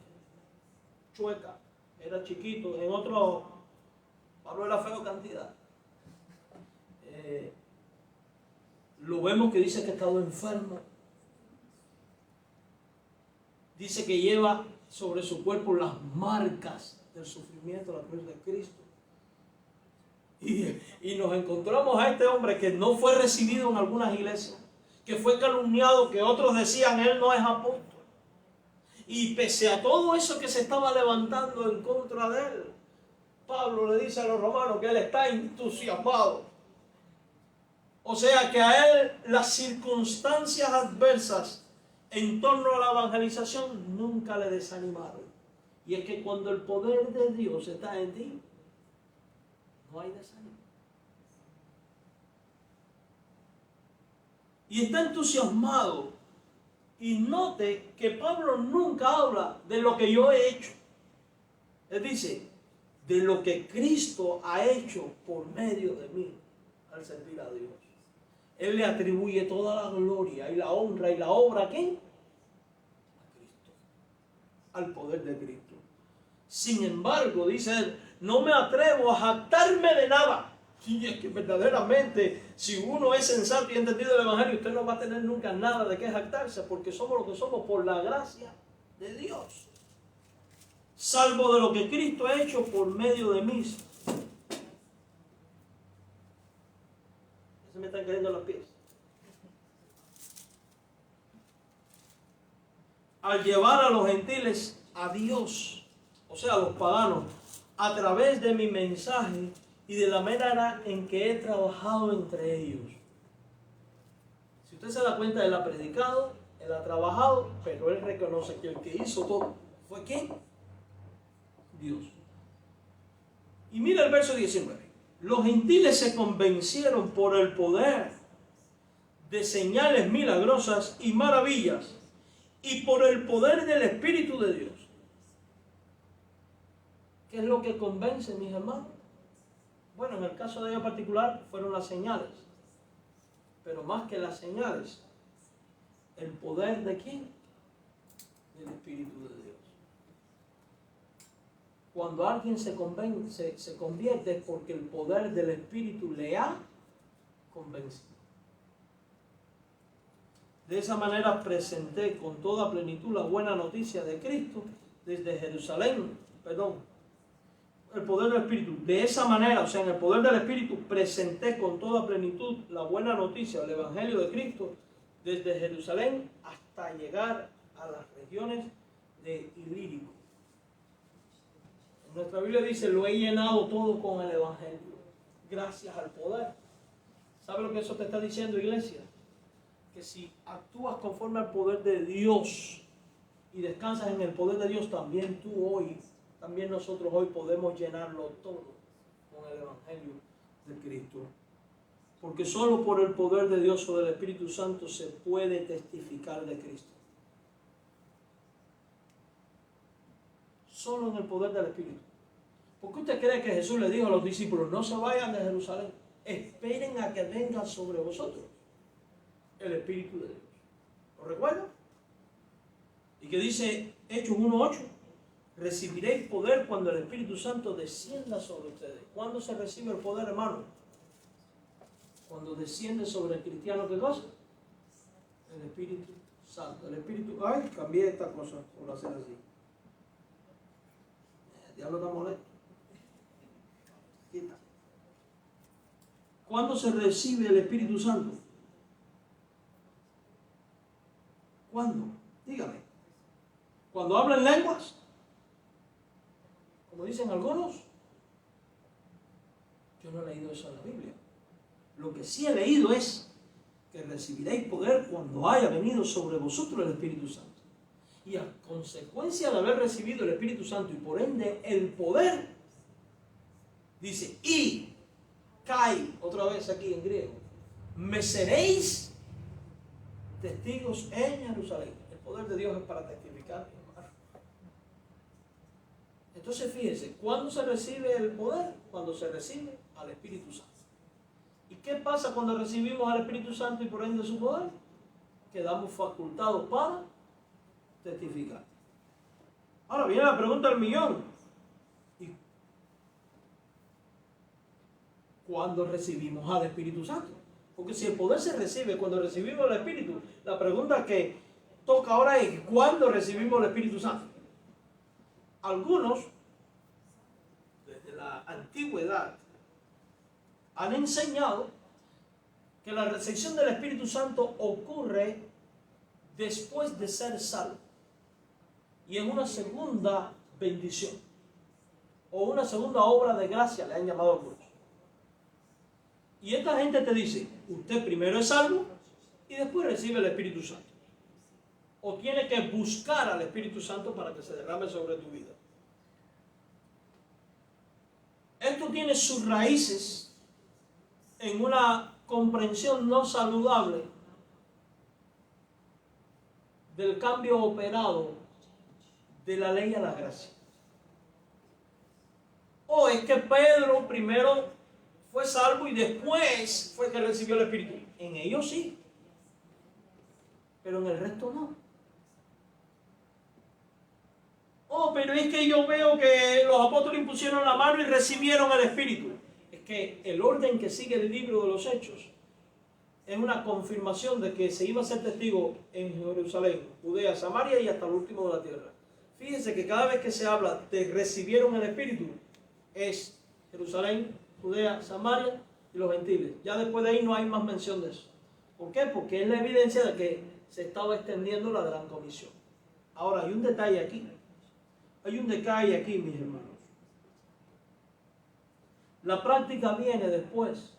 chuecas, era chiquito. En otro, Pablo era feo cantidad. Lo vemos que dice que ha estado enfermo. Dice que lleva sobre su cuerpo las marcas del sufrimiento de la cruz de Cristo. Y nos encontramos a este hombre que no fue recibido en algunas iglesias, que fue calumniado, que otros decían él no es apóstol. Y pese a todo eso que se estaba levantando en contra de él, Pablo le dice a los romanos que él está entusiasmado. O sea que a él las circunstancias adversas en torno a la evangelización nunca le desanimaron. Y es que cuando el poder de Dios está en ti, no hay desánimo. Y está entusiasmado. Y note que Pablo nunca habla de lo que yo he hecho. Él dice, de lo que Cristo ha hecho por medio de mí al servir a Dios. Él le atribuye toda la gloria y la honra y la obra ¿a quién? A Cristo. Al poder de Cristo. Sin embargo, dice él, no me atrevo a jactarme de nada. Y es que verdaderamente, si uno es sensato y entendido del Evangelio, usted no va a tener nunca nada de qué jactarse, porque somos lo que somos por la gracia de Dios. Salvo de lo que Cristo ha hecho por medio de mí. Se me están cayendo los pies. Al llevar a los gentiles a Dios, o sea, a los paganos, a través de mi mensaje y de la manera en que he trabajado entre ellos. Si usted se da cuenta, él ha predicado, él ha trabajado, pero él reconoce que el que hizo todo fue ¿quién? Dios. Y mira el verso 19. Los gentiles se convencieron por el poder de señales milagrosas y maravillas y por el poder del Espíritu de Dios. ¿Qué es lo que convence, mis hermanos? Bueno, en el caso de ellos particular fueron las señales. Pero más que las señales, ¿el poder de quién? Del Espíritu de Dios. Cuando alguien se convierte es porque el poder del Espíritu le ha convencido. De esa manera presenté con toda plenitud la buena noticia de Cristo desde Jerusalén, el poder del Espíritu. De esa manera, o sea, en el poder del Espíritu, presenté con toda plenitud la buena noticia, el Evangelio de Cristo, desde Jerusalén hasta llegar a las regiones de Ilírico. Nuestra Biblia dice, lo he llenado todo con el Evangelio, gracias al poder. ¿Sabe lo que eso te está diciendo, iglesia? Que si actúas conforme al poder de Dios y descansas en el poder de Dios, también nosotros hoy podemos llenarlo todo con el Evangelio de Cristo. Porque solo por el poder de Dios o del Espíritu Santo se puede testificar de Cristo. Solo en el poder del Espíritu. ¿Por qué usted cree que Jesús le dijo a los discípulos, no se vayan de Jerusalén, esperen a que venga sobre vosotros el Espíritu de Dios? ¿Lo recuerdan? Y que dice Hechos 1:8, recibiréis poder cuando el Espíritu Santo descienda sobre ustedes. ¿Cuándo se recibe el poder, hermano? Cuando desciende sobre el cristiano, ¿qué cosa? El Espíritu Santo. El Espíritu, ay, cambié esta cosa por hacer así. El diablo está molesto. Quita. ¿Cuándo se recibe el Espíritu Santo? ¿Cuándo? Dígame. ¿Cuando hablan lenguas? Como dicen algunos. Yo no he leído eso en la Biblia. Lo que sí he leído es que recibiréis poder cuando haya venido sobre vosotros el Espíritu Santo. Y a consecuencia de haber recibido el Espíritu Santo y por ende el poder, dice, y kai, otra vez aquí en griego, me seréis testigos en Jerusalén. El poder de Dios es para testificar. Entonces fíjense, ¿cuándo se recibe el poder? Cuando se recibe al Espíritu Santo. ¿Y qué pasa cuando recibimos al Espíritu Santo y por ende su poder? Quedamos facultados para testificar. Ahora viene la pregunta del millón. ¿Y cuándo recibimos al Espíritu Santo? Porque si el poder se recibe cuando recibimos el Espíritu, la pregunta que toca ahora es ¿cuándo recibimos el Espíritu Santo? Algunos, desde la antigüedad, han enseñado que la recepción del Espíritu Santo ocurre después de ser salvo. Y en una segunda bendición. O una segunda obra de gracia, le han llamado algunos. Y esta gente te dice, usted primero es salvo y después recibe el Espíritu Santo. O tiene que buscar al Espíritu Santo para que se derrame sobre tu vida. Esto tiene sus raíces en una comprensión no saludable del cambio operado de la ley a la gracia. O es que Pedro primero fue salvo y después fue que recibió el Espíritu. En ellos sí, pero en el resto no. Oh, pero es que yo veo que los apóstoles impusieron la mano y recibieron el Espíritu. Es que el orden que sigue el libro de los Hechos es una confirmación de que se iba a ser testigo en Jerusalén, Judea, Samaria y hasta el último de la tierra. Fíjense que cada vez que se habla de recibieron el Espíritu, es Jerusalén, Judea, Samaria y los gentiles. Ya después de ahí no hay más mención de eso. ¿Por qué? Porque es la evidencia de que se estaba extendiendo la gran comisión. Ahora, hay un detalle aquí. Hay un detalle aquí, mis hermanos. La práctica viene después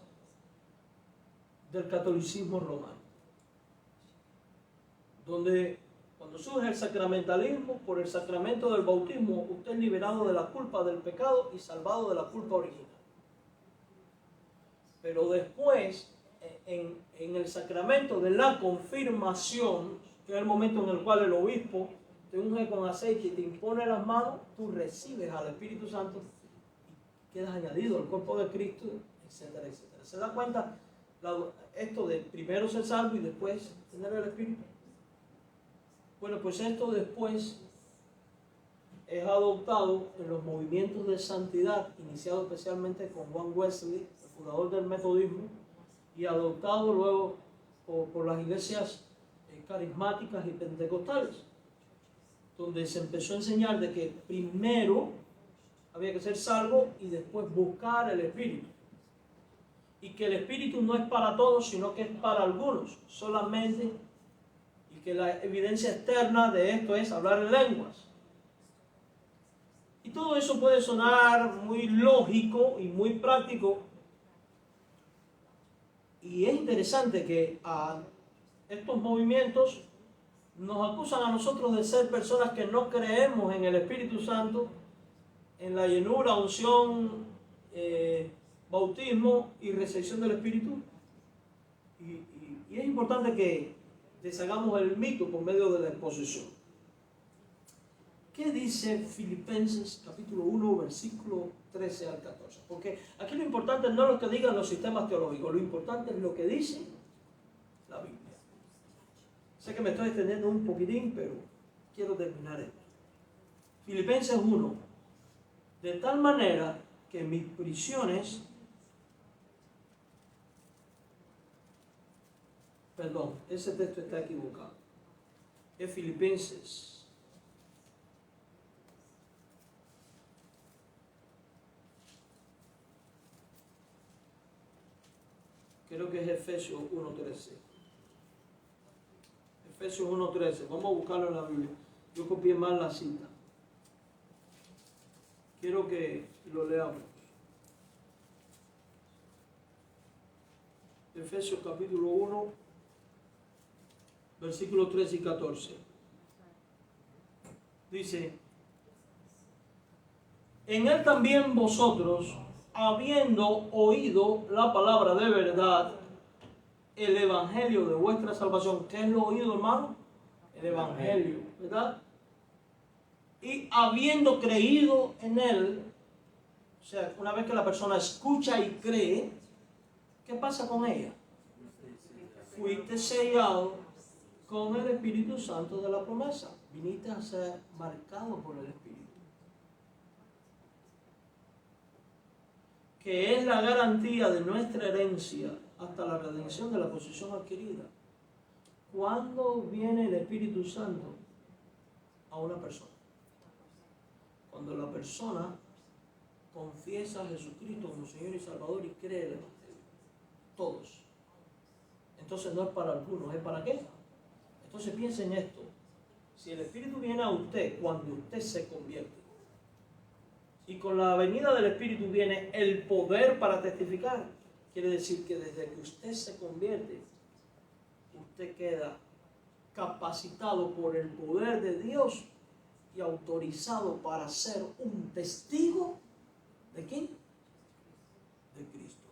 del catolicismo romano, donde cuando surge el sacramentalismo, por el sacramento del bautismo, usted es liberado de la culpa del pecado y salvado de la culpa original. Pero después, en el sacramento de la confirmación, que es el momento en el cual el obispo te unge con aceite y te impone las manos, tú recibes al Espíritu Santo y quedas añadido al cuerpo de Cristo, etcétera, etcétera. ¿Se da cuenta esto de primero ser salvo y después tener el Espíritu? Bueno, pues esto después es adoptado en los movimientos de santidad, iniciado especialmente con Juan Wesley, el fundador del metodismo, y adoptado luego por las iglesias carismáticas y pentecostales, donde se empezó a enseñar de que primero había que ser salvo y después buscar el Espíritu. Y que el Espíritu no es para todos, sino que es para algunos solamente, y que la evidencia externa de esto es hablar en lenguas. Y todo eso puede sonar muy lógico y muy práctico. Y es interesante que a estos movimientos nos acusan a nosotros de ser personas que no creemos en el Espíritu Santo, en la llenura, unción, bautismo y recepción del Espíritu. Y es importante que deshagamos el mito por medio de la exposición. ¿Qué dice Filipenses capítulo 1, versículo 13 al 14? Porque aquí lo importante no es lo que digan los sistemas teológicos, lo importante es lo que dice la Biblia. Sé que me estoy extendiendo un poquitín, pero quiero terminar esto. Filipenses 1. De tal manera que mis prisiones, perdón, ese texto está equivocado. Es Filipenses. Creo que es Efesios 1:13. Efesios 1:13. Vamos a buscarlo en la Biblia. Yo copié mal la cita. Quiero que lo leamos. Efesios capítulo 1, versículos 13 y 14. Dice: en él también vosotros, habiendo oído la palabra de verdad, el evangelio de vuestra salvación. ¿Ustedes lo han oído, hermano? El evangelio, ¿verdad? Y habiendo creído en él, o sea, una vez que la persona escucha y cree, ¿qué pasa con ella? Fuiste sellado con el Espíritu Santo de la promesa. Viniste a ser marcado por el Espíritu, que es la garantía de nuestra herencia hasta la redención de la posesión adquirida. ¿Cuándo viene el Espíritu Santo a una persona? Cuando la persona confiesa a Jesucristo como Señor y Salvador y cree el Evangelio. Todos. Entonces no es para algunos, ¿es para qué? Entonces piensen en esto. Si el Espíritu viene a usted cuando usted se convierte, y con la venida del Espíritu viene el poder para testificar, quiere decir que desde que usted se convierte, usted queda capacitado por el poder de Dios y autorizado para ser un testigo ¿de quién? De Cristo.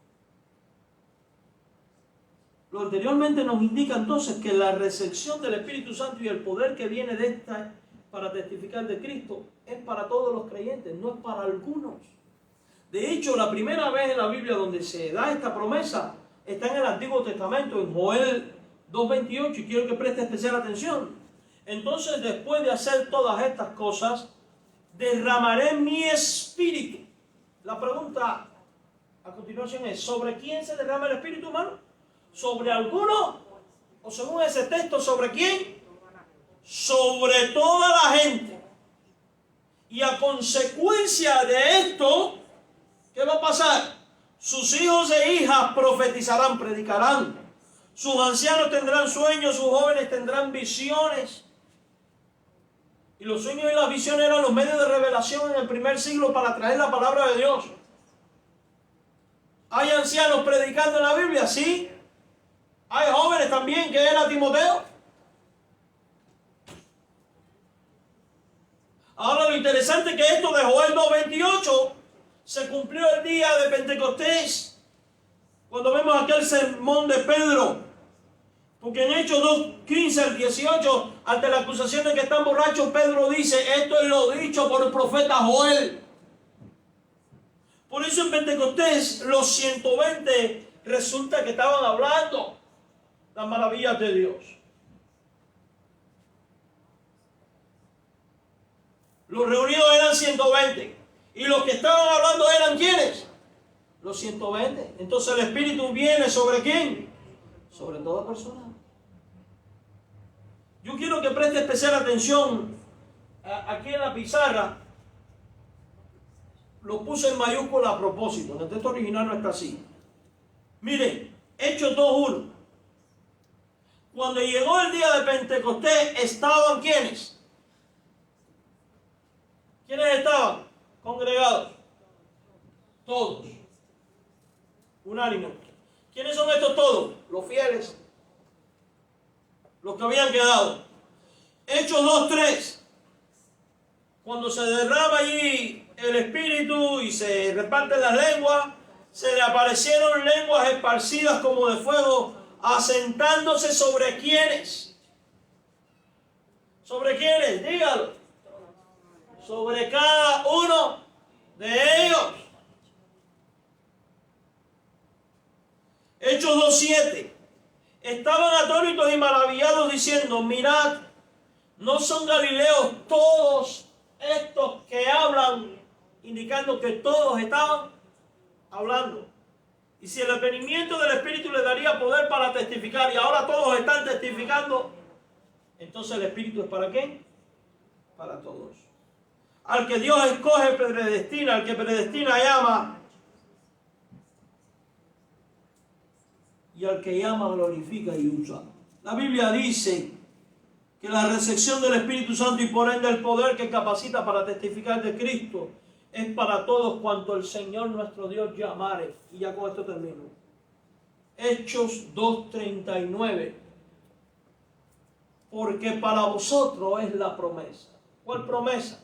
Lo anteriormente nos indica entonces que la recepción del Espíritu Santo y el poder que viene de esta para testificar de Cristo es para todos los creyentes, no es para algunos. De hecho, la primera vez en la Biblia donde se da esta promesa está en el Antiguo Testamento, en Joel 2:28, y quiero que preste especial atención. Entonces, después de hacer todas estas cosas, derramaré mi espíritu. La pregunta a continuación es: ¿sobre quién se derrama el Espíritu, hermano? ¿Sobre alguno? ¿O según ese texto, sobre quién? Sobre toda la gente. Y a consecuencia de esto, ¿qué va a pasar? Sus hijos e hijas profetizarán, predicarán. Sus ancianos tendrán sueños, sus jóvenes tendrán visiones. Y los sueños y las visiones eran los medios de revelación en el primer siglo para traer la palabra de Dios. ¿Hay ancianos predicando en la Biblia? Sí. ¿Hay jóvenes también, que era Timoteo? Ahora lo interesante es que esto de Joel 2:28 se cumplió el día de Pentecostés, cuando vemos aquel sermón de Pedro. Porque en Hechos 2:15 al 18, ante la acusación de que están borrachos, Pedro dice: esto es lo dicho por el profeta Joel. Por eso en Pentecostés los 120 resulta que estaban hablando las maravillas de Dios. Los reunidos eran 120. Y los que estaban hablando eran ¿quiénes? Los 120. Entonces el Espíritu viene ¿sobre quién? Sobre toda persona. Yo quiero que preste especial atención aquí en la pizarra. Lo puse en mayúscula a propósito. En el texto original no está así. Miren, Hechos 2:1. Cuando llegó el día de Pentecostés, ¿estaban quiénes? ¿Quiénes estaban? Congregados. Todos. Unánime. ¿Quiénes son estos todos? Los fieles. Los que habían quedado. Hechos 2:3. Cuando se derrama allí el Espíritu y se reparten las lenguas, se le aparecieron lenguas esparcidas como de fuego, asentándose sobre quiénes. ¿Sobre quiénes? Dígalo. Sobre cada uno de ellos. Hechos 2:7. estaban atónitos y maravillados diciendo, mirad, ¿no son galileos todos estos que hablan? Indicando que todos estaban hablando. Y si el advenimiento del Espíritu le daría poder para testificar y ahora todos están testificando, entonces el Espíritu es ¿para quién? Para todos. Al que Dios escoge, predestina, al que predestina llama, y al que llama glorifica y usa. La Biblia dice que la recepción del Espíritu Santo y por ende el poder que capacita para testificar de Cristo es para todos cuanto el Señor nuestro Dios llamare. Y ya con esto termino. Hechos 2:39. Porque para vosotros es la promesa. ¿Cuál promesa?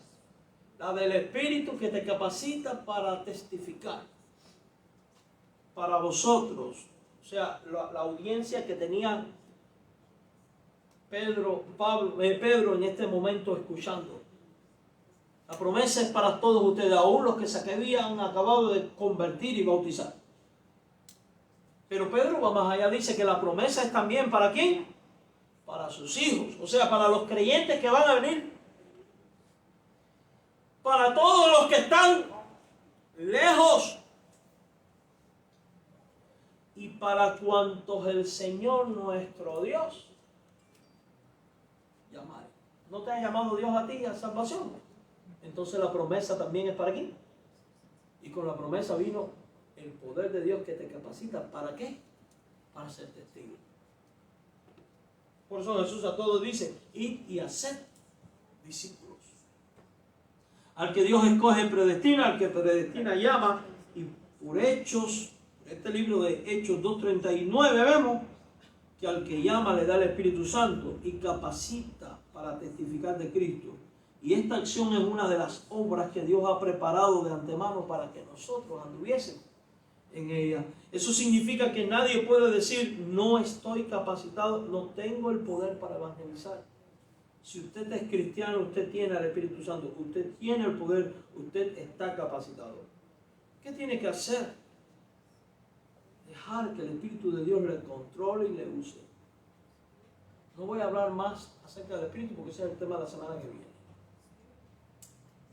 La del Espíritu que te capacita para testificar. Para vosotros. O sea, la audiencia que tenía Pedro en este momento escuchando. La promesa es para todos ustedes, aún los que se habían acabado de convertir y bautizar. Pero Pedro va más allá, dice que la promesa es también ¿para quién? Para sus hijos, o sea, para los creyentes que van a venir. Para todos los que están lejos. Y para cuantos el Señor nuestro Dios llamare. ¿No te ha llamado Dios a ti a salvación? Entonces la promesa también es para quién. Y con la promesa vino el poder de Dios que te capacita. ¿Para qué? Para ser testigo. Por eso Jesús a todos dice, id y haced discípulos. Al que Dios escoge predestina, al que predestina llama. Y por Hechos, este libro de Hechos 2:39 vemos que al que llama le da el Espíritu Santo y capacita para testificar de Cristo. Y esta acción es una de las obras que Dios ha preparado de antemano para que nosotros anduviésemos en ella. Eso significa que nadie puede decir, no estoy capacitado, no tengo el poder para evangelizar. Si usted es cristiano, usted tiene el Espíritu Santo, usted tiene el poder, usted está capacitado. ¿Qué tiene que hacer? Dejar que el Espíritu de Dios le controle y le use. No voy a hablar más acerca del Espíritu porque ese es el tema de la semana que viene.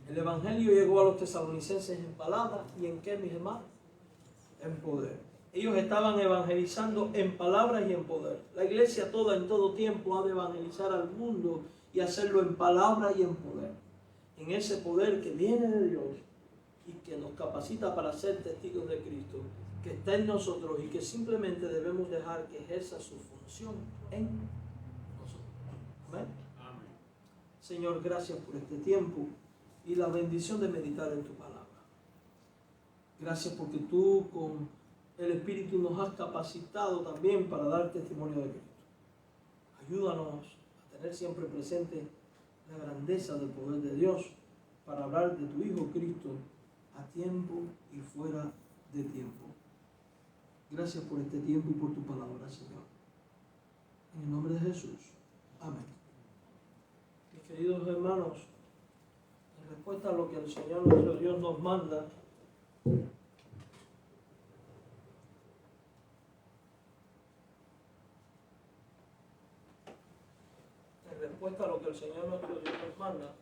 El Evangelio llegó a los tesalonicenses en palabra y en qué, mis hermanos, en poder. Ellos estaban evangelizando en palabras y en poder. La iglesia toda en todo tiempo ha de evangelizar al mundo y hacerlo en palabra y en poder. En ese poder que viene de Dios y que nos capacita para ser testigos de Cristo, que está en nosotros y que simplemente debemos dejar que ejerza su función en nosotros. Amén. Amén. Señor, gracias por este tiempo y la bendición de meditar en tu palabra. Gracias porque tú con el Espíritu nos has capacitado también para dar testimonio de Cristo. Ayúdanos a tener siempre presente la grandeza del poder de Dios para hablar de tu Hijo Cristo a tiempo y fuera de tiempo. Gracias por este tiempo y por tu palabra, Señor. En el nombre de Jesús. Amén. Mis queridos hermanos, en respuesta a lo que el Señor nuestro Dios nos manda, nos manda,